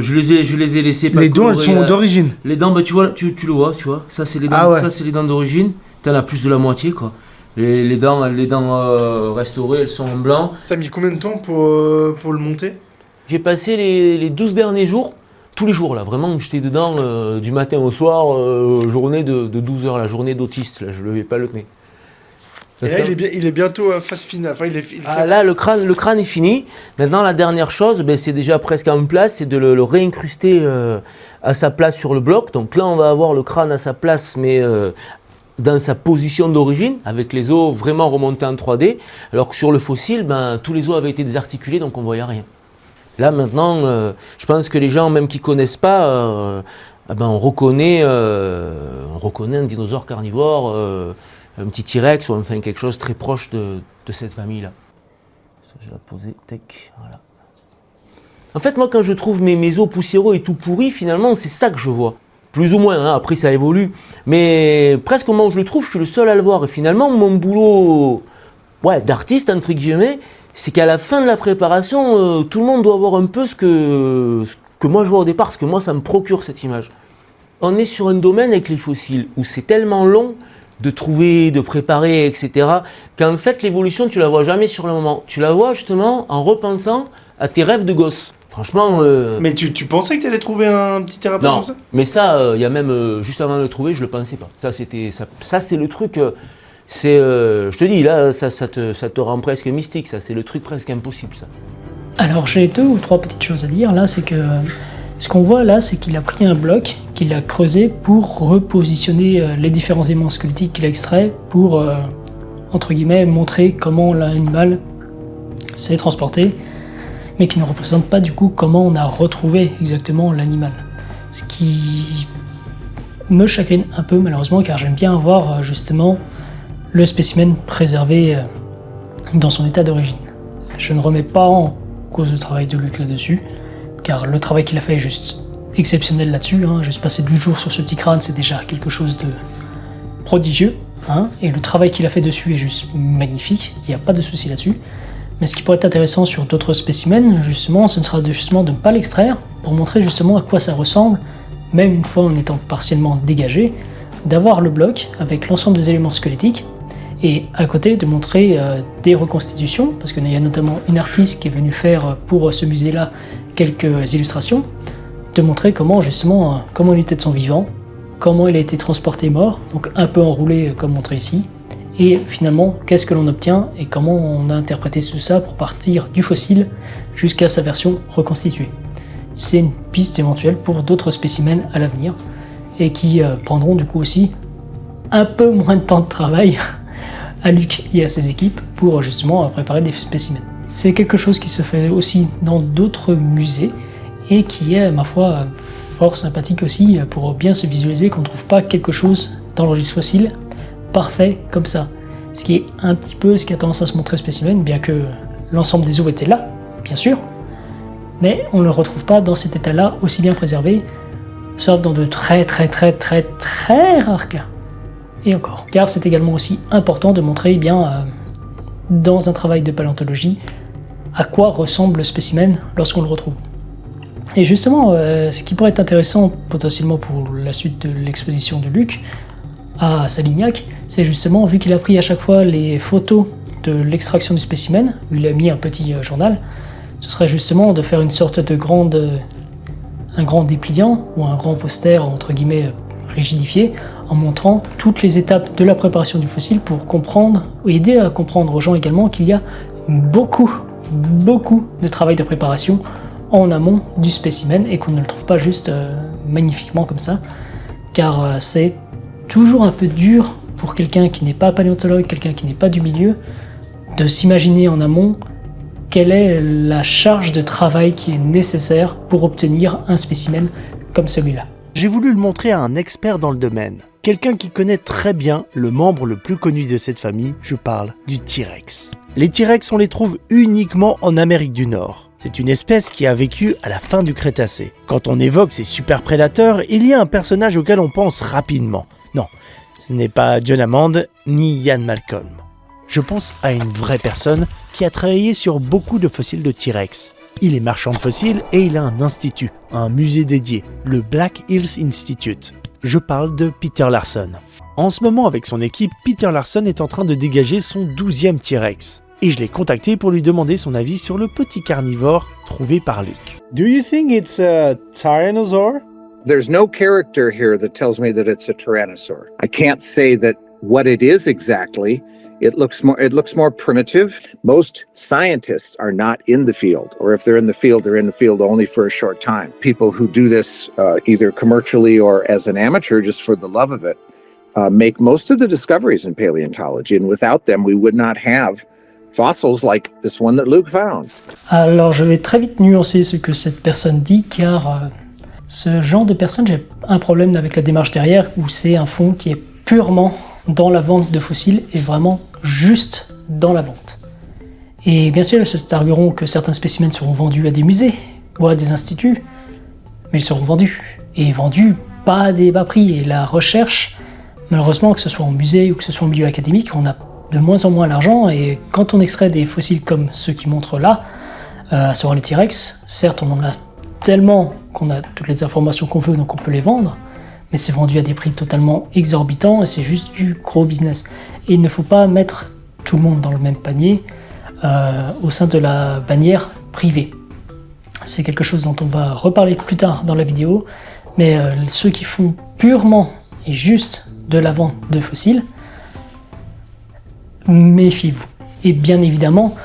Je les ai laissés pas. Les dents elles sont d'origine. Les dents, bah tu vois, tu le vois, tu vois. Ça c'est les dents, ça c'est les dents d'origine. T'en as plus de la moitié quoi. Les dents restaurées, elles sont en blanc. T'as mis combien de temps pour le monter? J'ai passé les 12 derniers jours, tous les jours là, vraiment j'étais dedans du matin au soir, journée de 12 heures, la journée d'autiste, là je ne vais pas le tenir. Et là il est bientôt à phase finale. Enfin, là le crâne est fini. Maintenant la dernière chose, c'est déjà presque en place, c'est de le réincruster à sa place sur le bloc. Donc là on va avoir le crâne à sa place, mais dans sa position d'origine, avec les os vraiment remontés en 3D, alors que sur le fossile, tous les os avaient été désarticulés, donc on ne voyait rien. Là maintenant, je pense que les gens, même qui ne connaissent pas, on reconnaît un dinosaure carnivore, un petit T-Rex, ou enfin quelque chose très proche de cette famille-là. Ça, je vais la poser, tac, voilà. En fait, moi, quand je trouve mes os poussiéreux et tout pourris, finalement, c'est ça que je vois. Plus ou moins, hein, après ça évolue. Mais presque au moment où je le trouve, je suis le seul à le voir. Et finalement, mon boulot d'artiste, entre guillemets, c'est qu'à la fin de la préparation, tout le monde doit voir un peu ce que moi je vois au départ, parce que moi ça me procure cette image. On est sur un domaine avec les fossiles où c'est tellement long de trouver, de préparer, etc., qu'en fait l'évolution tu la vois jamais sur le moment. Tu la vois justement en repensant à tes rêves de gosse. Franchement... Mais tu pensais que tu allais trouver un petit thérapeute comme ça? Mais ça, il y a même, juste avant de le trouver, je le pensais pas. Ça c'est le truc... je te dis, là, ça te rend presque mystique, ça, c'est le truc presque impossible, ça. Alors, j'ai 2 ou 3 petites choses à dire, là, c'est que ce qu'on voit là, c'est qu'il a pris un bloc, qu'il a creusé pour repositionner les différents éléments squelettiques qu'il a extraits pour, entre guillemets, montrer comment l'animal s'est transporté, mais qui ne représente pas, du coup, comment on a retrouvé exactement l'animal. Ce qui me chagrine un peu, malheureusement, car j'aime bien avoir, justement, le spécimen préservé dans son état d'origine. Je ne remets pas en cause le travail de Luc là-dessus, car le travail qu'il a fait est juste exceptionnel là-dessus. Juste passer 12 jours sur ce petit crâne, c'est déjà quelque chose de prodigieux. Et le travail qu'il a fait dessus est juste magnifique, il n'y a pas de souci là-dessus. Mais ce qui pourrait être intéressant sur d'autres spécimens, justement, ce sera de ne pas l'extraire, pour montrer justement à quoi ça ressemble, même une fois en étant partiellement dégagé, d'avoir le bloc avec l'ensemble des éléments squelettiques, et à côté de montrer des reconstitutions, parce qu'il y a notamment une artiste qui est venue faire pour ce musée-là quelques illustrations, de montrer comment justement, comment il était de son vivant, comment il a été transporté mort, donc un peu enroulé comme montré ici, Et finalement, qu'est-ce que l'on obtient et comment on a interprété tout ça pour partir du fossile jusqu'à sa version reconstituée. C'est une piste éventuelle pour d'autres spécimens à l'avenir et qui prendront du coup aussi un peu moins de temps de travail à Luc et à ses équipes pour justement préparer des spécimens. C'est quelque chose qui se fait aussi dans d'autres musées et qui est, ma foi, fort sympathique aussi pour bien se visualiser qu'on ne trouve pas quelque chose dans le registre fossile parfait comme ça. Ce qui est un petit peu ce qui a tendance à se montrer spécimen, bien que l'ensemble des os était là, bien sûr, mais on ne le retrouve pas dans cet état-là aussi bien préservé, sauf dans de très rares cas. Et encore. Car c'est également aussi important de montrer dans un travail de paléontologie à quoi ressemble le spécimen lorsqu'on le retrouve. Et justement, ce qui pourrait être intéressant potentiellement pour la suite de l'exposition de Luc à Salignac, c'est justement, vu qu'il a pris à chaque fois les photos de l'extraction du spécimen, où il a mis un petit journal, ce serait justement de faire une sorte de un grand dépliant, ou un grand poster, entre guillemets, rigidifié, en montrant toutes les étapes de la préparation du fossile pour comprendre, ou aider à comprendre aux gens également qu'il y a beaucoup de travail de préparation en amont du spécimen et qu'on ne le trouve pas juste magnifiquement comme ça, car c'est toujours un peu dur pour quelqu'un qui n'est pas paléontologue, quelqu'un qui n'est pas du milieu, de s'imaginer en amont quelle est la charge de travail qui est nécessaire pour obtenir un spécimen comme celui-là. J'ai voulu le montrer à un expert dans le domaine, quelqu'un qui connaît très bien le membre le plus connu de cette famille, je parle du T-Rex. Les T-Rex, on les trouve uniquement en Amérique du Nord. C'est une espèce qui a vécu à la fin du Crétacé. Quand on évoque ces super prédateurs, il y a un personnage auquel on pense rapidement. Non, ce n'est pas John Hammond ni Ian Malcolm. Je pense à une vraie personne qui a travaillé sur beaucoup de fossiles de T-Rex. Il est marchand de fossiles et il a un institut, un musée dédié, le Black Hills Institute. Je parle de Peter Larson. En ce moment, avec son équipe, Peter Larson est en train de dégager son 12e T-Rex. Et je l'ai contacté pour lui demander son avis sur le petit carnivore trouvé par Luc. Do you think it's a tyrannosaur? There's no character here that tells me that it's a tyrannosaur. I can't say that what it is exactly. It looks more primitive. Most scientists are not in the field, or if they're in the field only for a short time. People who do this either commercially or as an amateur just for the love of it make most of the discoveries in paleontology, and without them we would not have fossils like this one that Luke found. Alors je vais très vite nuancer ce que cette personne dit, car ce genre de personne, j'ai un problème avec la démarche derrière, où c'est un fonds qui est purement dans la vente de fossiles et vraiment juste dans la vente. Et bien sûr, ils se targueront que certains spécimens seront vendus à des musées ou à des instituts, mais ils seront vendus. Et vendus pas à des bas prix. Et la recherche, malheureusement, que ce soit en musée ou que ce soit en milieu académique, on a de moins en moins l'argent. Et quand on extrait des fossiles comme ceux qui montrent là, à savoir les T-Rex, certes on en a tellement qu'on a toutes les informations qu'on veut, donc on peut les vendre, mais c'est vendu à des prix totalement exorbitants et c'est juste du gros business. Et il ne faut pas mettre tout le monde dans le même panier au sein de la bannière privée. C'est quelque chose dont on va reparler plus tard dans la vidéo, mais ceux qui font purement et juste de la vente de fossiles, méfiez-vous. Et bien évidemment,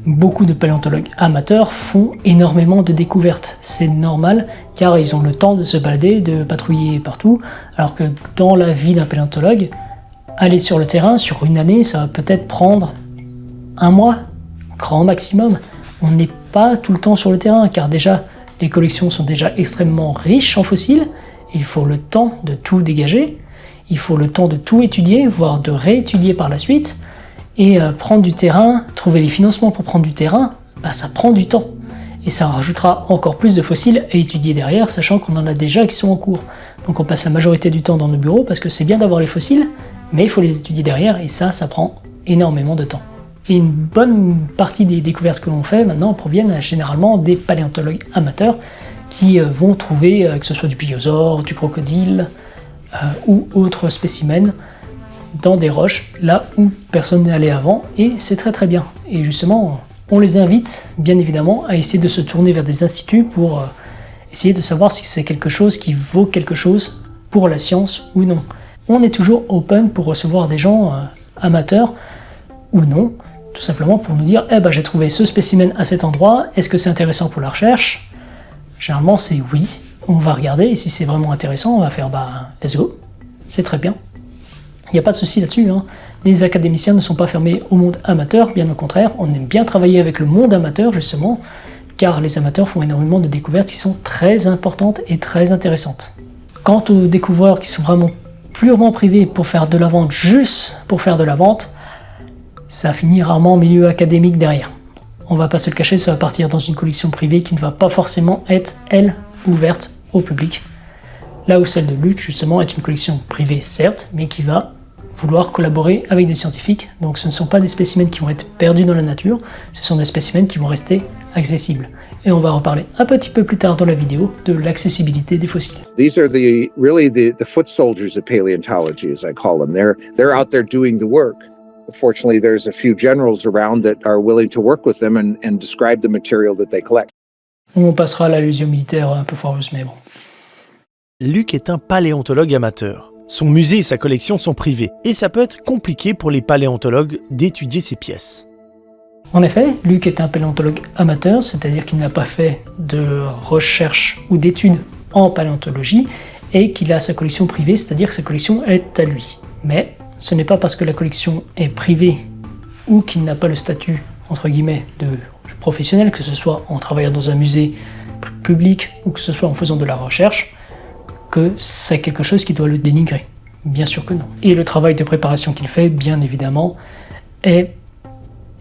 beaucoup de paléontologues amateurs font énormément de découvertes. C'est normal, car ils ont le temps de se balader, de patrouiller partout, alors que dans la vie d'un paléontologue, aller sur le terrain, sur une année, ça va peut-être prendre un mois, grand maximum. On n'est pas tout le temps sur le terrain, car déjà, les collections sont déjà extrêmement riches en fossiles, il faut le temps de tout dégager, il faut le temps de tout étudier, voire de réétudier par la suite, et prendre du terrain, trouver les financements pour prendre du terrain, ça prend du temps. Et ça rajoutera encore plus de fossiles à étudier derrière, sachant qu'on en a déjà qui sont en cours. Donc on passe la majorité du temps dans nos bureaux, parce que c'est bien d'avoir les fossiles, mais il faut les étudier derrière, et ça prend énormément de temps. Et une bonne partie des découvertes que l'on fait maintenant proviennent généralement des paléontologues amateurs, qui vont trouver, que ce soit du pliosaure, du crocodile, ou autres spécimens, dans des roches, là où personne n'est allé avant, et c'est très très bien. Et justement, on les invite, bien évidemment, à essayer de se tourner vers des instituts pour essayer de savoir si c'est quelque chose qui vaut quelque chose pour la science ou non. On est toujours open pour recevoir des gens amateur ou non, tout simplement pour nous dire j'ai trouvé ce spécimen à cet endroit, est-ce que c'est intéressant pour la recherche? Généralement c'est oui, on va regarder et si c'est vraiment intéressant on va faire let's go, c'est très bien. Il n'y a pas de souci là-dessus, hein. Les académiciens ne sont pas fermés au monde amateur, bien au contraire, on aime bien travailler avec le monde amateur justement, car les amateurs font énormément de découvertes qui sont très importantes et très intéressantes. Quant aux découvreurs qui sont vraiment purement privés pour faire de la vente, juste pour faire de la vente, ça finit rarement en milieu académique derrière. On va pas se le cacher, ça va partir dans une collection privée qui ne va pas forcément être, elle, ouverte au public. Là où celle de Luc, justement, est une collection privée, certes, mais qui va vouloir collaborer avec des scientifiques. Donc ce ne sont pas des spécimens qui vont être perdus dans la nature, ce sont des spécimens qui vont rester accessibles. Et on va reparler un petit peu plus tard dans la vidéo de l'accessibilité des fossiles. These are really the foot soldiers of paleontology, as I call them. They're out there doing the work. Fortunately, there's a few generals around that are willing to work with them and describe the material that they collect. On passera à l'allusion militaire un peu foireuse, mais bon. Luc est un paléontologue amateur. Son musée et sa collection sont privés, et ça peut être compliqué pour les paléontologues d'étudier ces pièces. En effet, Luc est un paléontologue amateur, c'est-à-dire qu'il n'a pas fait de recherche ou d'études en paléontologie, et qu'il a sa collection privée, c'est-à-dire que sa collection est à lui. Mais ce n'est pas parce que la collection est privée ou qu'il n'a pas le statut, entre guillemets, de professionnel, que ce soit en travaillant dans un musée public ou que ce soit en faisant de la recherche, que c'est quelque chose qui doit le dénigrer. Bien sûr que non. Et le travail de préparation qu'il fait, bien évidemment, est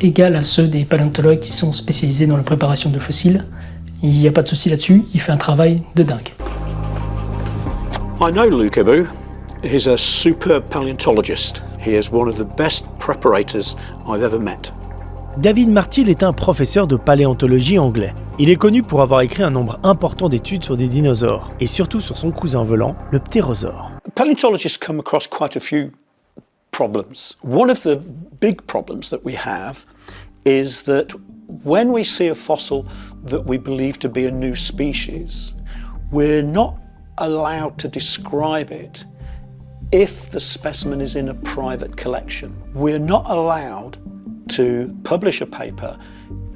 égal à ceux des paléontologues qui sont spécialisés dans la préparation de fossiles. Il n'y a pas de souci là-dessus, il fait un travail de dingue. I know Luc Ebou. He's a superb paleontologist. He is one of the best preparators I've ever met. David Martil est un professeur de paléontologie anglais. Il est connu pour avoir écrit un nombre important d'études sur des dinosaures, et surtout sur son cousin volant, le ptérosaure. Paleontologists come across quite a few problems. One of the big problems that we have is that when we see a fossil that we believe to be a new species, we're not allowed to describe it if the specimen is in a private collection. We're not allowed to publish a paper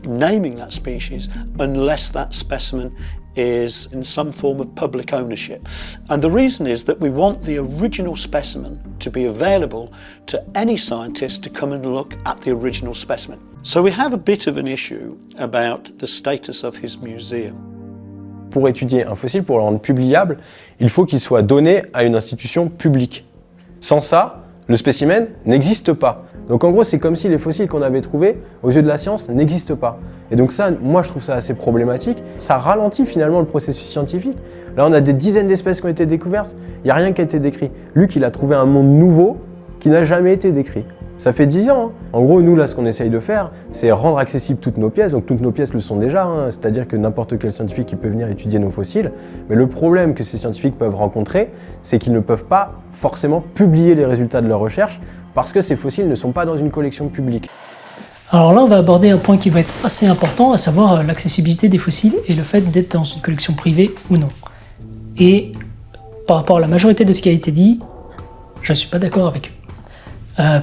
naming that species unless that specimen is in some form of public ownership. And the reason is that we want the original specimen to be available to any scientist to come and look at the original specimen. So we have a bit of an issue about the status of his museum. Pour étudier un fossile, pour le rendre publiable, il faut qu'il soit donné à une institution publique. Sans ça, le spécimen n'existe pas. Donc en gros, c'est comme si les fossiles qu'on avait trouvés, aux yeux de la science, n'existent pas. Et donc ça, moi je trouve ça assez problématique. Ça ralentit finalement le processus scientifique. Là, on a des dizaines d'espèces qui ont été découvertes, il n'y a rien qui a été décrit. Luc, il a trouvé un monde nouveau qui n'a jamais été décrit. Ça fait 10 ans. Hein. En gros, nous, là, ce qu'on essaye de faire, c'est rendre accessibles toutes nos pièces. Donc toutes nos pièces le sont déjà, hein. C'est-à-dire que n'importe quel scientifique qui peut venir étudier nos fossiles. Mais le problème que ces scientifiques peuvent rencontrer, c'est qu'ils ne peuvent pas forcément publier les résultats de leurs recherches parce que ces fossiles ne sont pas dans une collection publique. Alors là, on va aborder un point qui va être assez important, à savoir l'accessibilité des fossiles et le fait d'être dans une collection privée ou non. Et par rapport à la majorité de ce qui a été dit, je ne suis pas d'accord avec eux.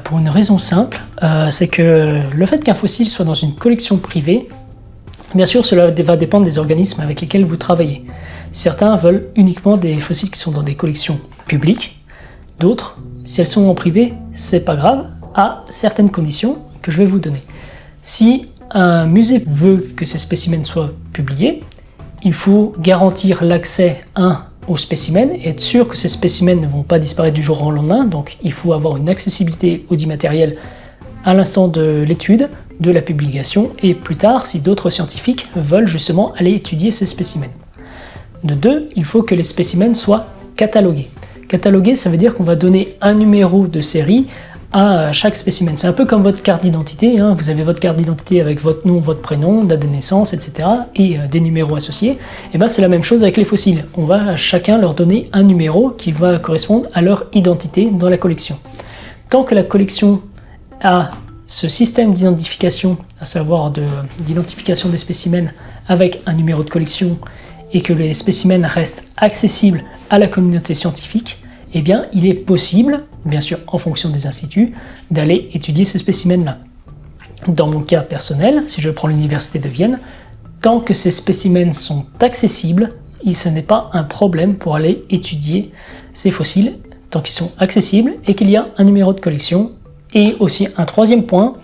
Pour une raison simple, c'est que le fait qu'un fossile soit dans une collection privée, bien sûr cela va dépendre des organismes avec lesquels vous travaillez. Certains veulent uniquement des fossiles qui sont dans des collections publiques, d'autres, si elles sont en privé, c'est pas grave, à certaines conditions que je vais vous donner. Si un musée veut que ces spécimens soient publiés, il faut garantir l'accès aux spécimens et être sûr que ces spécimens ne vont pas disparaître du jour au lendemain, donc il faut avoir une accessibilité au dit matériel à l'instant de l'étude, de la publication, et plus tard si d'autres scientifiques veulent justement aller étudier ces spécimens. De deux, il faut que les spécimens soient catalogués. Cataloguer, ça veut dire qu'on va donner un numéro de série à chaque spécimen. C'est un peu comme votre carte d'identité, hein. Vous avez votre carte d'identité avec votre nom, votre prénom, date de naissance, etc. et des numéros associés. Et ben c'est la même chose avec les fossiles. On va à chacun leur donner un numéro qui va correspondre à leur identité dans la collection. Tant que la collection a ce système d'identification, à savoir d'identification des spécimens avec un numéro de collection, et que les spécimens restent accessibles à la communauté scientifique, eh bien il est possible, bien sûr en fonction des instituts, d'aller étudier ces spécimens-là. Dans mon cas personnel, si je prends l'université de Vienne, tant que ces spécimens sont accessibles, ce n'est pas un problème pour aller étudier ces fossiles, tant qu'ils sont accessibles et qu'il y a un numéro de collection. Et aussi un troisième point,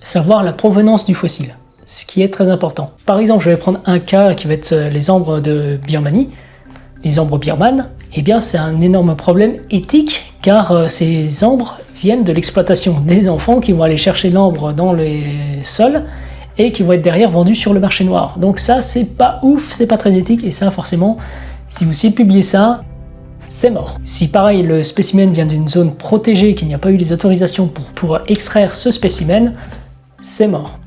savoir la provenance du fossile, ce qui est très important. Par exemple, je vais prendre un cas qui va être les ambres de Birmanie, les ambres birmanes. Eh bien, c'est un énorme problème éthique, car ces ambres viennent de l'exploitation des enfants qui vont aller chercher l'ambre dans les sols et qui vont être derrière vendus sur le marché noir. Donc ça, c'est pas ouf, c'est pas très éthique, et ça, forcément, si vous essayez de publier ça, c'est mort. Si pareil, le spécimen vient d'une zone protégée, qu'il n'y a pas eu les autorisations pour pouvoir extraire ce spécimen, c'est mort.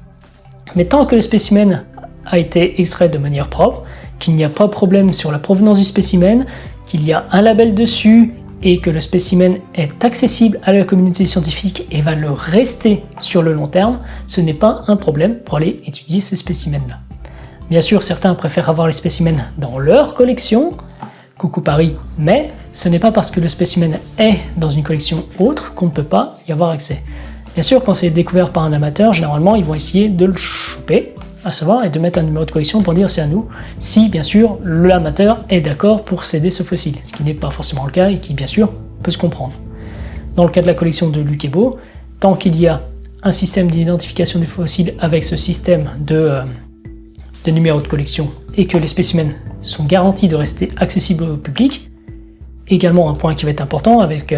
Mais tant que le spécimen a été extrait de manière propre, qu'il n'y a pas de problème sur la provenance du spécimen, qu'il y a un label dessus et que le spécimen est accessible à la communauté scientifique et va le rester sur le long terme, ce n'est pas un problème pour aller étudier ces spécimens-là. Bien sûr, certains préfèrent avoir les spécimens dans leur collection, coucou Paris, mais ce n'est pas parce que le spécimen est dans une collection autre qu'on ne peut pas y avoir accès. Bien sûr, quand c'est découvert par un amateur, généralement ils vont essayer de le choper, à savoir, et de mettre un numéro de collection pour dire c'est à nous, si bien sûr l'amateur est d'accord pour céder ce fossile, ce qui n'est pas forcément le cas et qui bien sûr peut se comprendre. Dans le cas de la collection de Luc Ebot, tant qu'il y a un système d'identification des fossiles avec ce système de numéro de collection et que les spécimens sont garantis de rester accessibles au public, également un point qui va être important avec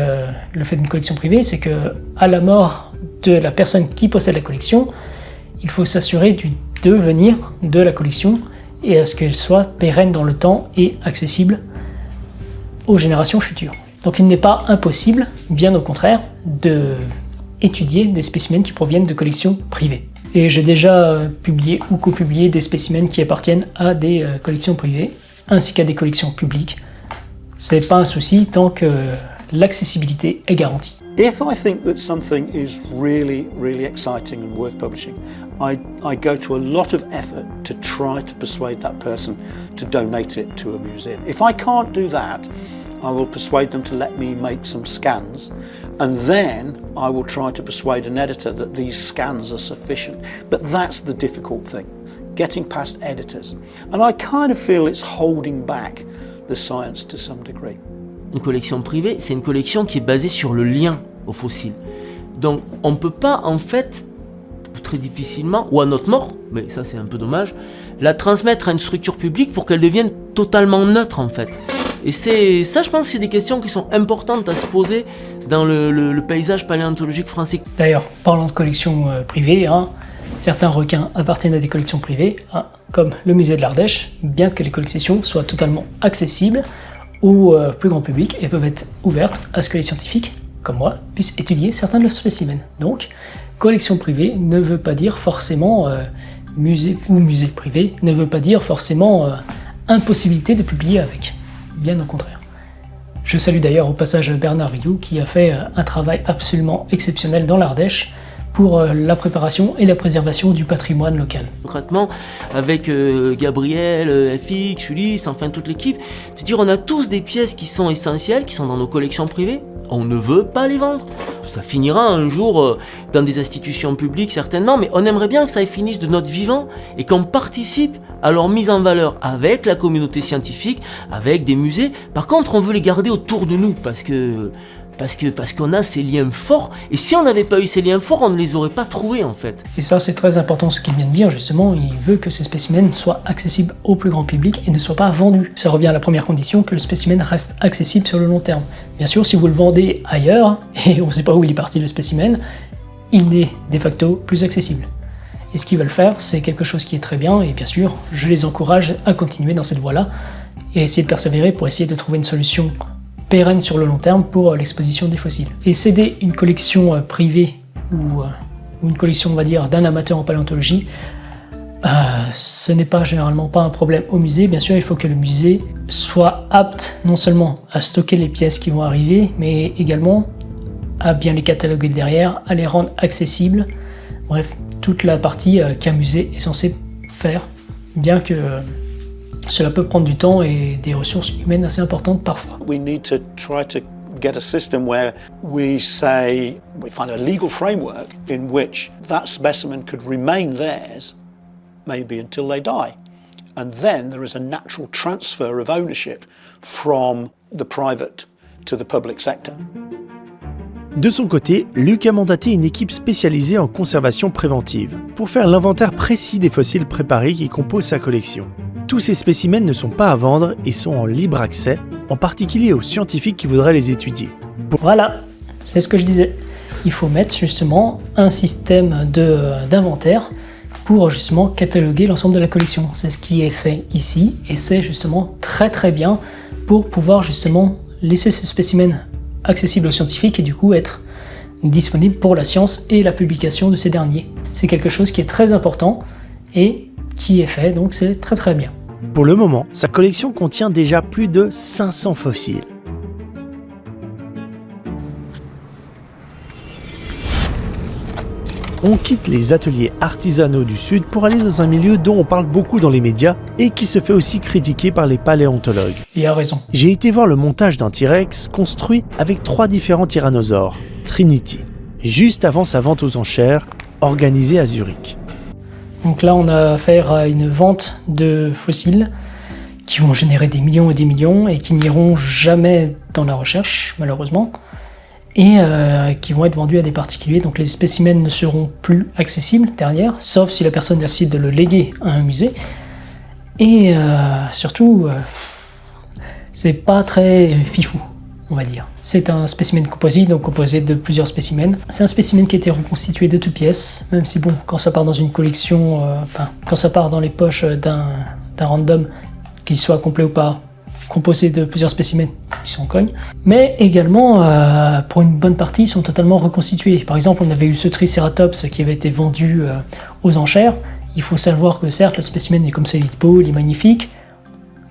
le fait d'une collection privée, c'est que à la mort de la personne qui possède la collection, il faut s'assurer du devenir de la collection et à ce qu'elle soit pérenne dans le temps et accessible aux générations futures. Donc il n'est pas impossible, bien au contraire, d'étudier des spécimens qui proviennent de collections privées. Et j'ai déjà publié ou copublié des spécimens qui appartiennent à des collections privées, ainsi qu'à des collections publiques. C'est pas un souci tant que l'accessibilité est garantie. If I think that something is really, really exciting and worth publishing, I go to a lot of effort to try to persuade that person to donate it to a museum. If I can't do that, I will persuade them to let me make some scans, and then I will try to persuade an editor that these scans are sufficient. But that's the difficult thing, getting past editors. And I kind of feel it's holding back the science to some degree. Une collection privée, c'est une collection qui est basée sur le lien aux fossiles. Donc on ne peut pas en fait, très difficilement, ou à notre mort, mais ça c'est un peu dommage, la transmettre à une structure publique pour qu'elle devienne totalement neutre en fait. Et c'est ça, je pense que c'est des questions qui sont importantes à se poser dans le paysage paléontologique français. D'ailleurs, parlant de collections privées, certains requins appartiennent à des collections privées, comme le musée de l'Ardèche, bien que les collections soient totalement accessibles au plus grand public et peuvent être ouvertes à ce que les scientifiques, comme moi, puissent étudier certains de leurs spécimens. Donc, collection privée ne veut pas dire forcément musée ou musée privé, ne veut pas dire forcément impossibilité de publier avec. Bien au contraire. Je salue d'ailleurs au passage Bernard Rioux qui a fait un travail absolument exceptionnel dans l'Ardèche pour la préparation et la préservation du patrimoine local. Concrètement, avec Gabriel, FX, Ulysse, enfin toute l'équipe, c'est-à-dire on a tous des pièces qui sont essentielles, qui sont dans nos collections privées, on ne veut pas les vendre. Ça finira un jour dans des institutions publiques certainement, mais on aimerait bien que ça finisse de notre vivant et qu'on participe à leur mise en valeur avec la communauté scientifique, avec des musées. Par contre, on veut les garder autour de nous parce qu'on a ces liens forts, et si on n'avait pas eu ces liens forts, on ne les aurait pas trouvés en fait. Et ça c'est très important ce qu'il vient de dire, justement, il veut que ces spécimens soient accessibles au plus grand public et ne soient pas vendus. Ça revient à la première condition, que le spécimen reste accessible sur le long terme. Bien sûr, si vous le vendez ailleurs, et on ne sait pas où il est parti le spécimen, il est de facto plus accessible. Et ce qu'ils veulent faire, c'est quelque chose qui est très bien, et bien sûr, je les encourage à continuer dans cette voie-là, et à essayer de persévérer pour essayer de trouver une solution pérenne sur le long terme pour l'exposition des fossiles. Et céder une collection privée ou une collection, on va dire, d'un amateur en paléontologie, ce n'est pas généralement pas un problème au musée. Bien sûr, il faut que le musée soit apte non seulement à stocker les pièces qui vont arriver, mais également à bien les cataloguer derrière, à les rendre accessibles. Bref, toute la partie qu'un musée est censé faire, bien que cela peut prendre du temps et des ressources humaines assez importantes parfois. We need to try to get a system where we find a legal framework in which that specimen could remain theirs, maybe until they die. And then there is a natural transfer of ownership from the private to the public sector. De son côté, Luc a mandaté une équipe spécialisée en conservation préventive pour faire l'inventaire précis des fossiles préparés qui composent sa collection. Tous ces spécimens ne sont pas à vendre et sont en libre accès, en particulier aux scientifiques qui voudraient les étudier. Voilà, c'est ce que je disais. Il faut mettre justement un système d'inventaire pour justement cataloguer l'ensemble de la collection. C'est ce qui est fait ici et c'est justement très très bien pour pouvoir justement laisser ces spécimens accessibles aux scientifiques et du coup être disponibles pour la science et la publication de ces derniers. C'est quelque chose qui est très important et qui est fait, donc c'est très très bien. Pour le moment, sa collection contient déjà plus de 500 fossiles. On quitte les ateliers artisanaux du Sud pour aller dans un milieu dont on parle beaucoup dans les médias et qui se fait aussi critiquer par les paléontologues. Il a raison. J'ai été voir le montage d'un T-Rex construit avec 3 différents tyrannosaures, Trinity, juste avant sa vente aux enchères, organisée à Zurich. Donc là, on a affaire à une vente de fossiles qui vont générer des millions et des millions et qui n'iront jamais dans la recherche, malheureusement, et qui vont être vendus à des particuliers. Donc les spécimens ne seront plus accessibles derrière, sauf si la personne décide de le léguer à un musée. Et surtout, c'est pas très fifou, on va dire. C'est un spécimen composite, donc composé de plusieurs spécimens. C'est un spécimen qui a été reconstitué de toutes pièces, même si bon, quand ça part dans une collection, quand ça part dans les poches d'un random, qu'il soit complet ou pas, composé de plusieurs spécimens, ils sont cognes. Mais également, pour une bonne partie, ils sont totalement reconstitués. Par exemple, on avait eu ce Triceratops qui avait été vendu aux enchères. Il faut savoir que certes, le spécimen est comme ça, il est beau, il est magnifique,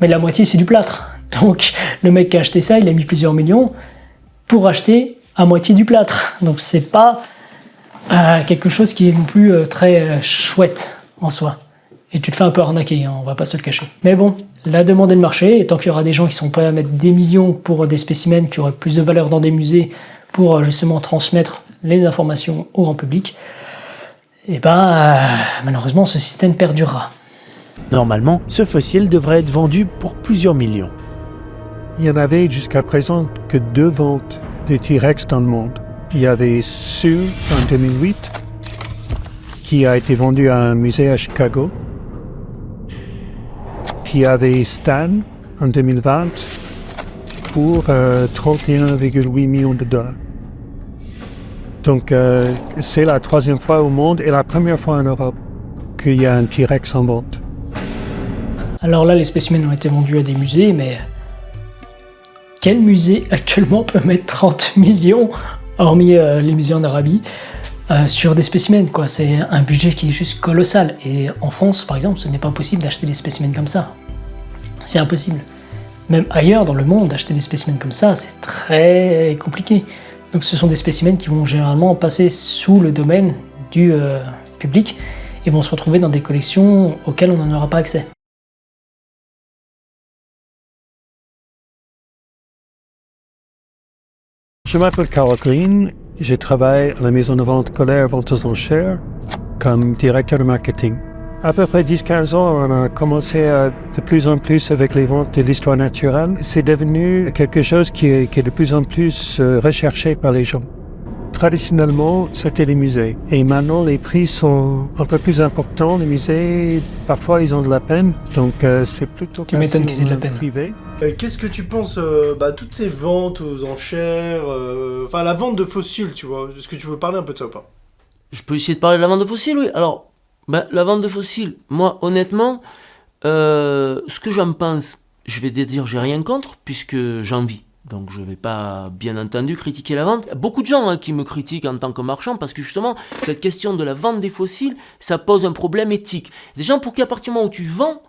mais la moitié c'est du plâtre. Donc le mec qui a acheté ça, il a mis plusieurs millions pour acheter à moitié du plâtre. Donc c'est pas quelque chose qui est non plus très chouette en soi. Et tu te fais un peu arnaquer, hein, on va pas se le cacher. Mais bon, la demande et le marché, et tant qu'il y aura des gens qui sont prêts à mettre des millions pour des spécimens qui auraient plus de valeur dans des musées pour justement transmettre les informations au grand public, et malheureusement ce système perdurera. Normalement, ce fossile devrait être vendu pour plusieurs millions. Il y en avait jusqu'à présent que 2 ventes de T-Rex dans le monde. Il y avait Sue en 2008, qui a été vendu à un musée à Chicago. Puis il y avait Stan en 2020 pour 31,8 millions de dollars. Donc c'est la 3e fois au monde et la première fois en Europe qu'il y a un T-Rex en vente. Alors là, les spécimens ont été vendus à des musées, mais quel musée actuellement peut mettre 30 millions, hormis les musées en Arabie, sur des spécimens, quoi. C'est un budget qui est juste colossal. Et en France, par exemple, ce n'est pas possible d'acheter des spécimens comme ça. C'est impossible. Même ailleurs dans le monde, acheter des spécimens comme ça, c'est très compliqué. Donc ce sont des spécimens qui vont généralement passer sous le domaine du public et vont se retrouver dans des collections auxquelles on n'en aura pas accès. Je m'appelle Carl Green, je travaille à la maison de vente Colère Ventes aux Enchères comme directeur de marketing. À peu près 10-15 ans, on a commencé de plus en plus avec les ventes de l'histoire naturelle. C'est devenu quelque chose qui est de plus en plus recherché par les gens. Traditionnellement, c'était les musées. Et maintenant, les prix sont un peu plus importants. Les musées, parfois, ils ont de la peine. Donc, c'est plutôt tu m'étonnes qu'ils aient de la peine. Privé. Qu'est-ce que tu penses, toutes ces ventes aux enchères, la vente de fossiles, tu vois, est-ce que tu veux parler un peu de ça ou pas? Je peux essayer de parler de la vente de fossiles, oui. Alors, la vente de fossiles, moi, honnêtement, ce que j'en pense, je vais te dire, j'ai rien contre, puisque j'en vis. Donc je ne vais pas, bien entendu, critiquer la vente. Beaucoup de gens qui me critiquent en tant que marchand, parce que justement, cette question de la vente des fossiles, ça pose un problème éthique. Des gens pour qui, à partir du moment où tu vends,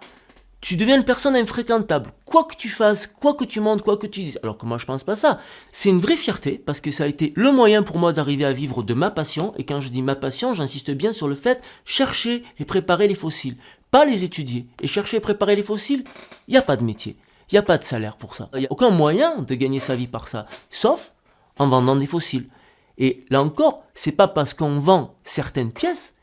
tu deviens une personne infréquentable. Quoi que tu fasses, quoi que tu montes, quoi que tu dises. Alors que moi, je pense pas ça. C'est une vraie fierté, parce que ça a été le moyen pour moi d'arriver à vivre de ma passion. Et quand je dis ma passion, j'insiste bien sur le fait chercher et préparer les fossiles. Pas les étudier. Et chercher et préparer les fossiles, il n'y a pas de métier. Il n'y a pas de salaire pour ça. Il n'y a aucun moyen de gagner sa vie par ça, sauf en vendant des fossiles. Et là encore, c'est pas parce qu'on vend certaines pièces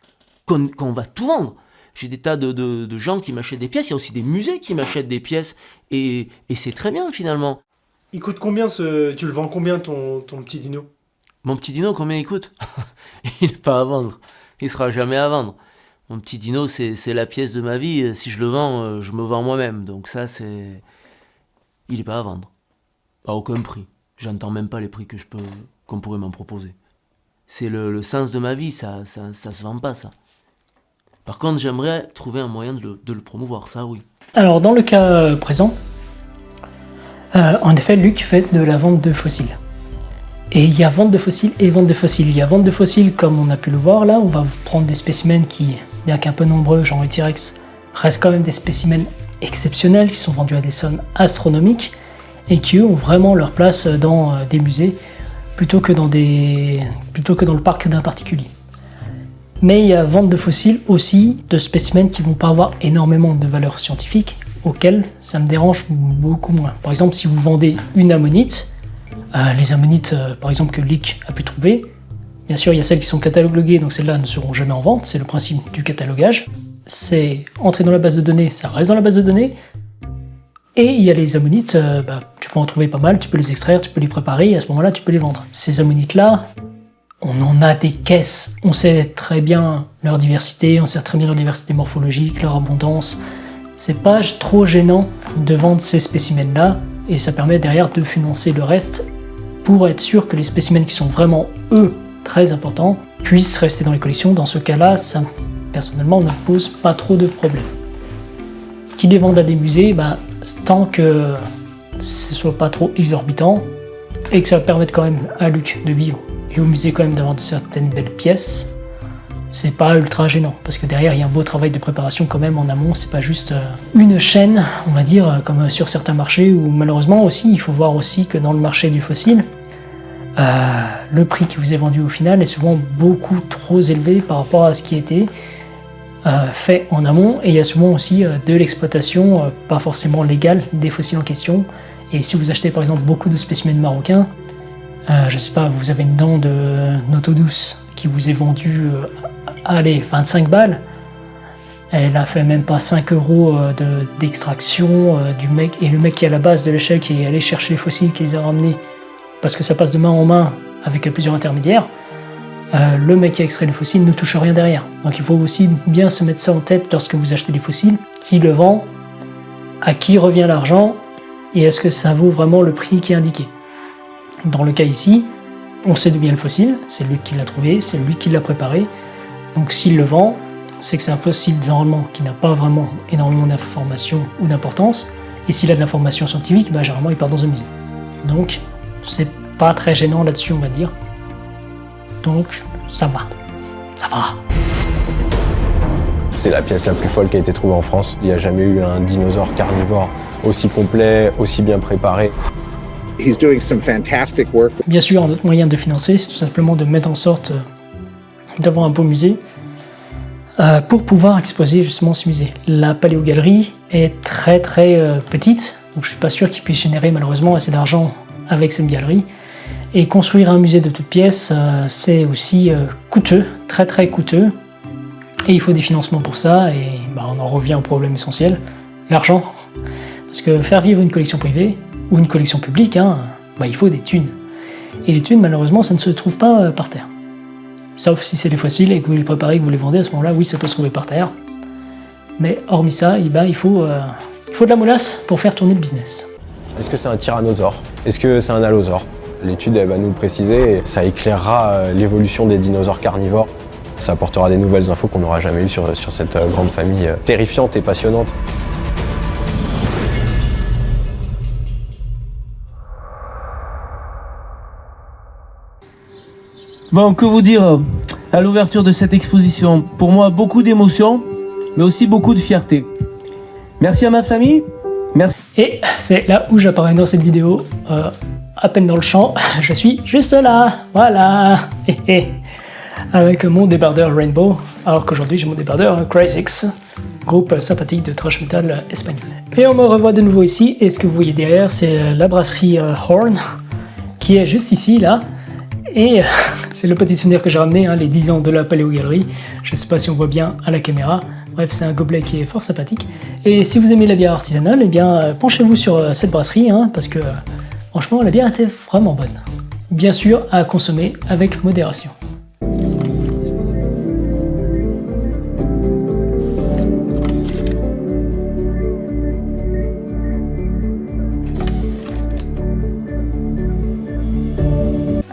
qu'on va tout vendre. J'ai des tas de gens qui m'achètent des pièces, il y a aussi des musées qui m'achètent des pièces, et c'est très bien finalement. Il coûte combien tu le vends combien ton petit dino? Mon petit dino, combien il coûte? Il n'est pas à vendre, il sera jamais à vendre. Mon petit dino, c'est la pièce de ma vie, si je le vends, je me vends moi-même, donc ça c'est... Il n'est pas à vendre, à aucun prix. J'entends même pas les prix qu'on pourrait m'en proposer. C'est le sens de ma vie, ça se vend pas ça. Par contre, j'aimerais trouver un moyen de le promouvoir, ça oui. Alors dans le cas présent, en effet, Luc fait de la vente de fossiles. Et il y a vente de fossiles et vente de fossiles. Il y a vente de fossiles comme on a pu le voir là, on va prendre des spécimens qui, bien qu'un peu nombreux, genre les T-Rex, restent quand même des spécimens exceptionnels qui sont vendus à des sommes astronomiques et qui eux ont vraiment leur place dans des musées plutôt que dans le parc d'un particulier. Mais il y a vente de fossiles aussi de spécimens qui vont pas avoir énormément de valeur scientifique, auxquels ça me dérange beaucoup moins. Par exemple, si vous vendez une ammonite, les ammonites par exemple que Luc a pu trouver, bien sûr il y a celles qui sont cataloguées, donc celles-là ne seront jamais en vente, c'est le principe du catalogage. C'est entrer dans la base de données, ça reste dans la base de données. Et il y a les ammonites, tu peux en trouver pas mal, tu peux les extraire, tu peux les préparer, et à ce moment-là tu peux les vendre. Ces ammonites-là, on en a des caisses, on sait très bien leur diversité, on sait très bien leur diversité morphologique, leur abondance. C'est pas trop gênant de vendre ces spécimens-là, et ça permet derrière de financer le reste pour être sûr que les spécimens qui sont vraiment, eux, très importants, puissent rester dans les collections. Dans ce cas-là, ça, personnellement, ne pose pas trop de problèmes. Qu'ils les vendent à des musées, tant que ce soit pas trop exorbitant, et que ça permette quand même à Luc de vivre, et au musée quand même d'avoir de certaines belles pièces, c'est pas ultra gênant, parce que derrière il y a un beau travail de préparation quand même en amont, c'est pas juste une chaîne, on va dire, comme sur certains marchés, où malheureusement aussi, il faut voir aussi que dans le marché du fossile, le prix qui vous est vendu au final est souvent beaucoup trop élevé par rapport à ce qui était fait en amont, et il y a souvent aussi de l'exploitation pas forcément légale des fossiles en question. Et si vous achetez par exemple beaucoup de spécimens marocains, je sais pas, vous avez une dent de Notodus qui vous est vendue allez, 25 balles, elle a fait même pas 5 euros d'extraction du mec, et le mec qui est à la base de l'échelle, qui est allé chercher les fossiles, qui les a ramenés, parce que ça passe de main en main avec plusieurs intermédiaires, le mec qui a extrait les fossiles ne touche rien derrière. Donc il faut aussi bien se mettre ça en tête lorsque vous achetez des fossiles, qui le vend, à qui revient l'argent, et est-ce que ça vaut vraiment le prix qui est indiqué. Dans le cas ici, on sait d'où vient le fossile, c'est lui qui l'a trouvé, c'est lui qui l'a préparé, donc s'il le vend, c'est que c'est un fossile normalement qui n'a pas vraiment énormément d'informations ou d'importance, et s'il a de l'information scientifique, généralement il part dans un musée. Donc c'est pas très gênant là-dessus, on va dire. Donc ça va. C'est la pièce la plus folle qui a été trouvée en France. Il n'y a jamais eu un dinosaure carnivore aussi complet, aussi bien préparé. He's doing some fantastic work. Bien sûr, un autre moyen de financer, c'est tout simplement de mettre en sorte d'avoir un beau musée pour pouvoir exposer justement ce musée. La paléogalerie est très petite, donc je suis pas sûr qu'il puisse générer malheureusement assez d'argent avec cette galerie. Et construire un musée de toutes pièces, c'est aussi coûteux, très coûteux. Et il faut des financements pour ça, et on en revient au problème essentiel, l'argent. Parce que faire vivre une collection privée, ou une collection publique, il faut des thunes. Et les thunes, malheureusement, ça ne se trouve pas par terre. Sauf si c'est des fossiles et que vous les préparez, que vous les vendez, à ce moment-là, oui, ça peut se trouver par terre. Mais hormis ça, il faut de la moulasse pour faire tourner le business. Est-ce que c'est un tyrannosaure? Est-ce que c'est un allosaure? L'étude, elle va nous le préciser, et ça éclairera l'évolution des dinosaures carnivores. Ça apportera des nouvelles infos qu'on n'aura jamais eues sur cette grande famille terrifiante et passionnante. Bon, que vous dire à l'ouverture de cette exposition? Pour moi, beaucoup d'émotions, mais aussi beaucoup de fierté. Merci à ma famille, merci. Et c'est là où j'apparais dans cette vidéo, à peine dans le champ, je suis juste là, voilà. avec mon débardeur Rainbow, alors qu'aujourd'hui j'ai mon débardeur Cryzix, groupe sympathique de thrash metal espagnol. Et on me revoit de nouveau ici, et ce que vous voyez derrière, c'est la brasserie Horn, qui est juste ici, là, et c'est le petit souvenir que j'ai ramené, hein, les 10 ans de la Paléogalerie. Je ne sais pas si on voit bien à la caméra. Bref, c'est un gobelet qui est fort sympathique. Et si vous aimez la bière artisanale, eh bien, penchez-vous sur cette brasserie, hein, parce que franchement, la bière était vraiment bonne. Bien sûr, à consommer avec modération.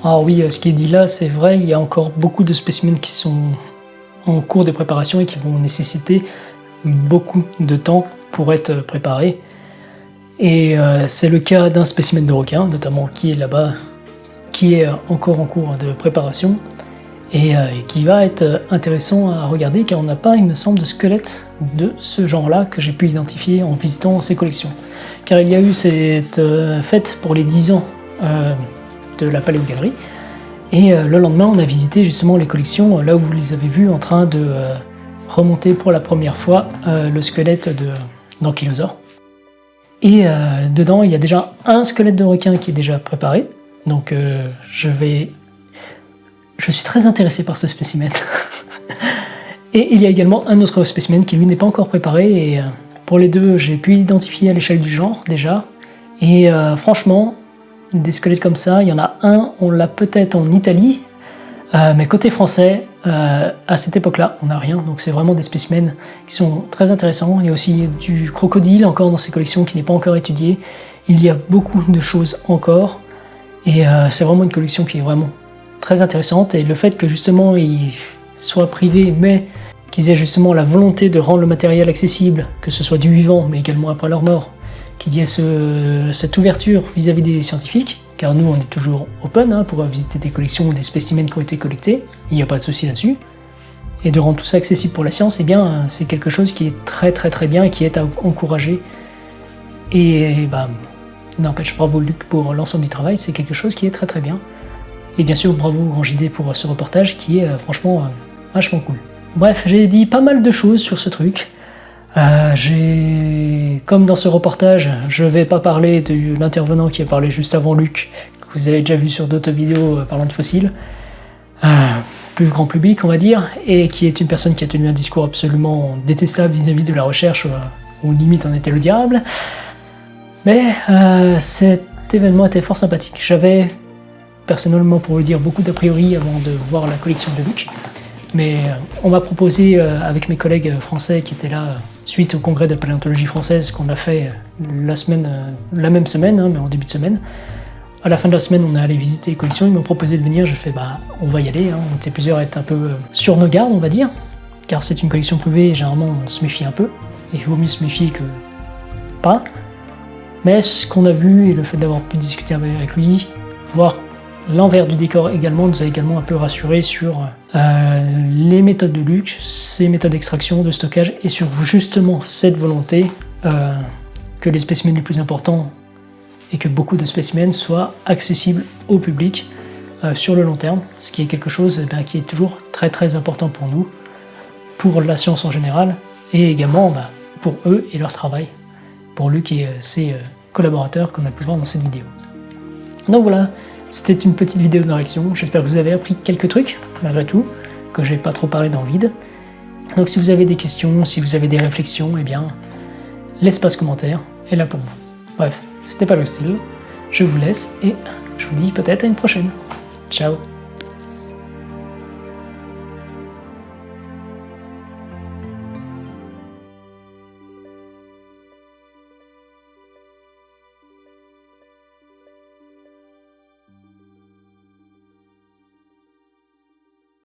Ah oui, ce qui est dit là, c'est vrai, il y a encore beaucoup de spécimens qui sont en cours de préparation et qui vont nécessiter beaucoup de temps pour être préparés. Et c'est le cas d'un spécimen de requin, notamment qui est là-bas, qui est encore en cours de préparation et qui va être intéressant à regarder car on n'a pas, il me semble, de squelette de ce genre-là que j'ai pu identifier en visitant ces collections. Car il y a eu cette fête pour les 10 ans de la Paléogalerie, et le lendemain on a visité justement les collections là où vous les avez vus en train de remonter pour la première fois le squelette d'Ankylosaure. Et dedans il y a déjà un squelette de requin qui est déjà préparé, donc je suis très intéressé par ce spécimen. Et il y a également un autre spécimen qui lui n'est pas encore préparé, et pour les deux j'ai pu identifier à l'échelle du genre déjà, et franchement des squelettes comme ça, il y en a un, on l'a peut-être en Italie, mais côté français, à cette époque-là, on n'a rien, donc c'est vraiment des spécimens qui sont très intéressants. Il y a aussi du crocodile encore dans ces collections qui n'est pas encore étudié. Il y a beaucoup de choses encore, et c'est vraiment une collection qui est vraiment très intéressante, et le fait que justement ils soient privés, mais qu'ils aient justement la volonté de rendre le matériel accessible, que ce soit du vivant, mais également après leur mort, qu'il y ait cette ouverture vis-à-vis des scientifiques, car nous on est toujours open pour visiter des collections, des spécimens qui ont été collectés, il n'y a pas de souci là-dessus, et de rendre tout ça accessible pour la science, eh bien c'est quelque chose qui est très très très bien et qui est à encourager, et n'empêche, bravo Luc pour l'ensemble du travail, c'est quelque chose qui est très très bien, et bien sûr bravo Grand JD pour ce reportage qui est franchement vachement cool. Bref, j'ai dit pas mal de choses sur ce truc. Comme dans ce reportage, je vais pas parler de l'intervenant qui a parlé juste avant Luc, que vous avez déjà vu sur d'autres vidéos parlant de fossiles, plus grand public on va dire, et qui est une personne qui a tenu un discours absolument détestable vis-à-vis de la recherche, où limite on était le diable. Mais cet événement était fort sympathique. J'avais personnellement, pour le dire, beaucoup d'a priori avant de voir la collection de Luc. Mais on m'a proposé, avec mes collègues français qui étaient là, suite au congrès de paléontologie française qu'on a fait la même semaine, mais en début de semaine. À la fin de la semaine, on est allé visiter les collections, ils m'ont proposé de venir, je fais on va y aller, on était plusieurs à être un peu sur nos gardes, on va dire, car c'est une collection privée et généralement on se méfie un peu, et il vaut mieux se méfier que pas. Mais ce qu'on a vu et le fait d'avoir pu discuter avec lui, voir l'envers du décor également, nous a également un peu rassuré sur les méthodes de Luc, ses méthodes d'extraction, de stockage, et sur justement cette volonté que les spécimens les plus importants et que beaucoup de spécimens soient accessibles au public sur le long terme, ce qui est quelque chose qui est toujours très très important pour nous, pour la science en général, et également pour eux et leur travail, pour Luc et ses collaborateurs qu'on a pu voir dans cette vidéo. Donc voilà, c'était une petite vidéo de réaction, j'espère que vous avez appris quelques trucs, malgré tout, que j'ai pas trop parlé dans le vide. Donc si vous avez des questions, si vous avez des réflexions, eh bien, l'espace commentaire est là pour vous. Bref, c'était pas le style, je vous laisse et je vous dis peut-être à une prochaine. Ciao.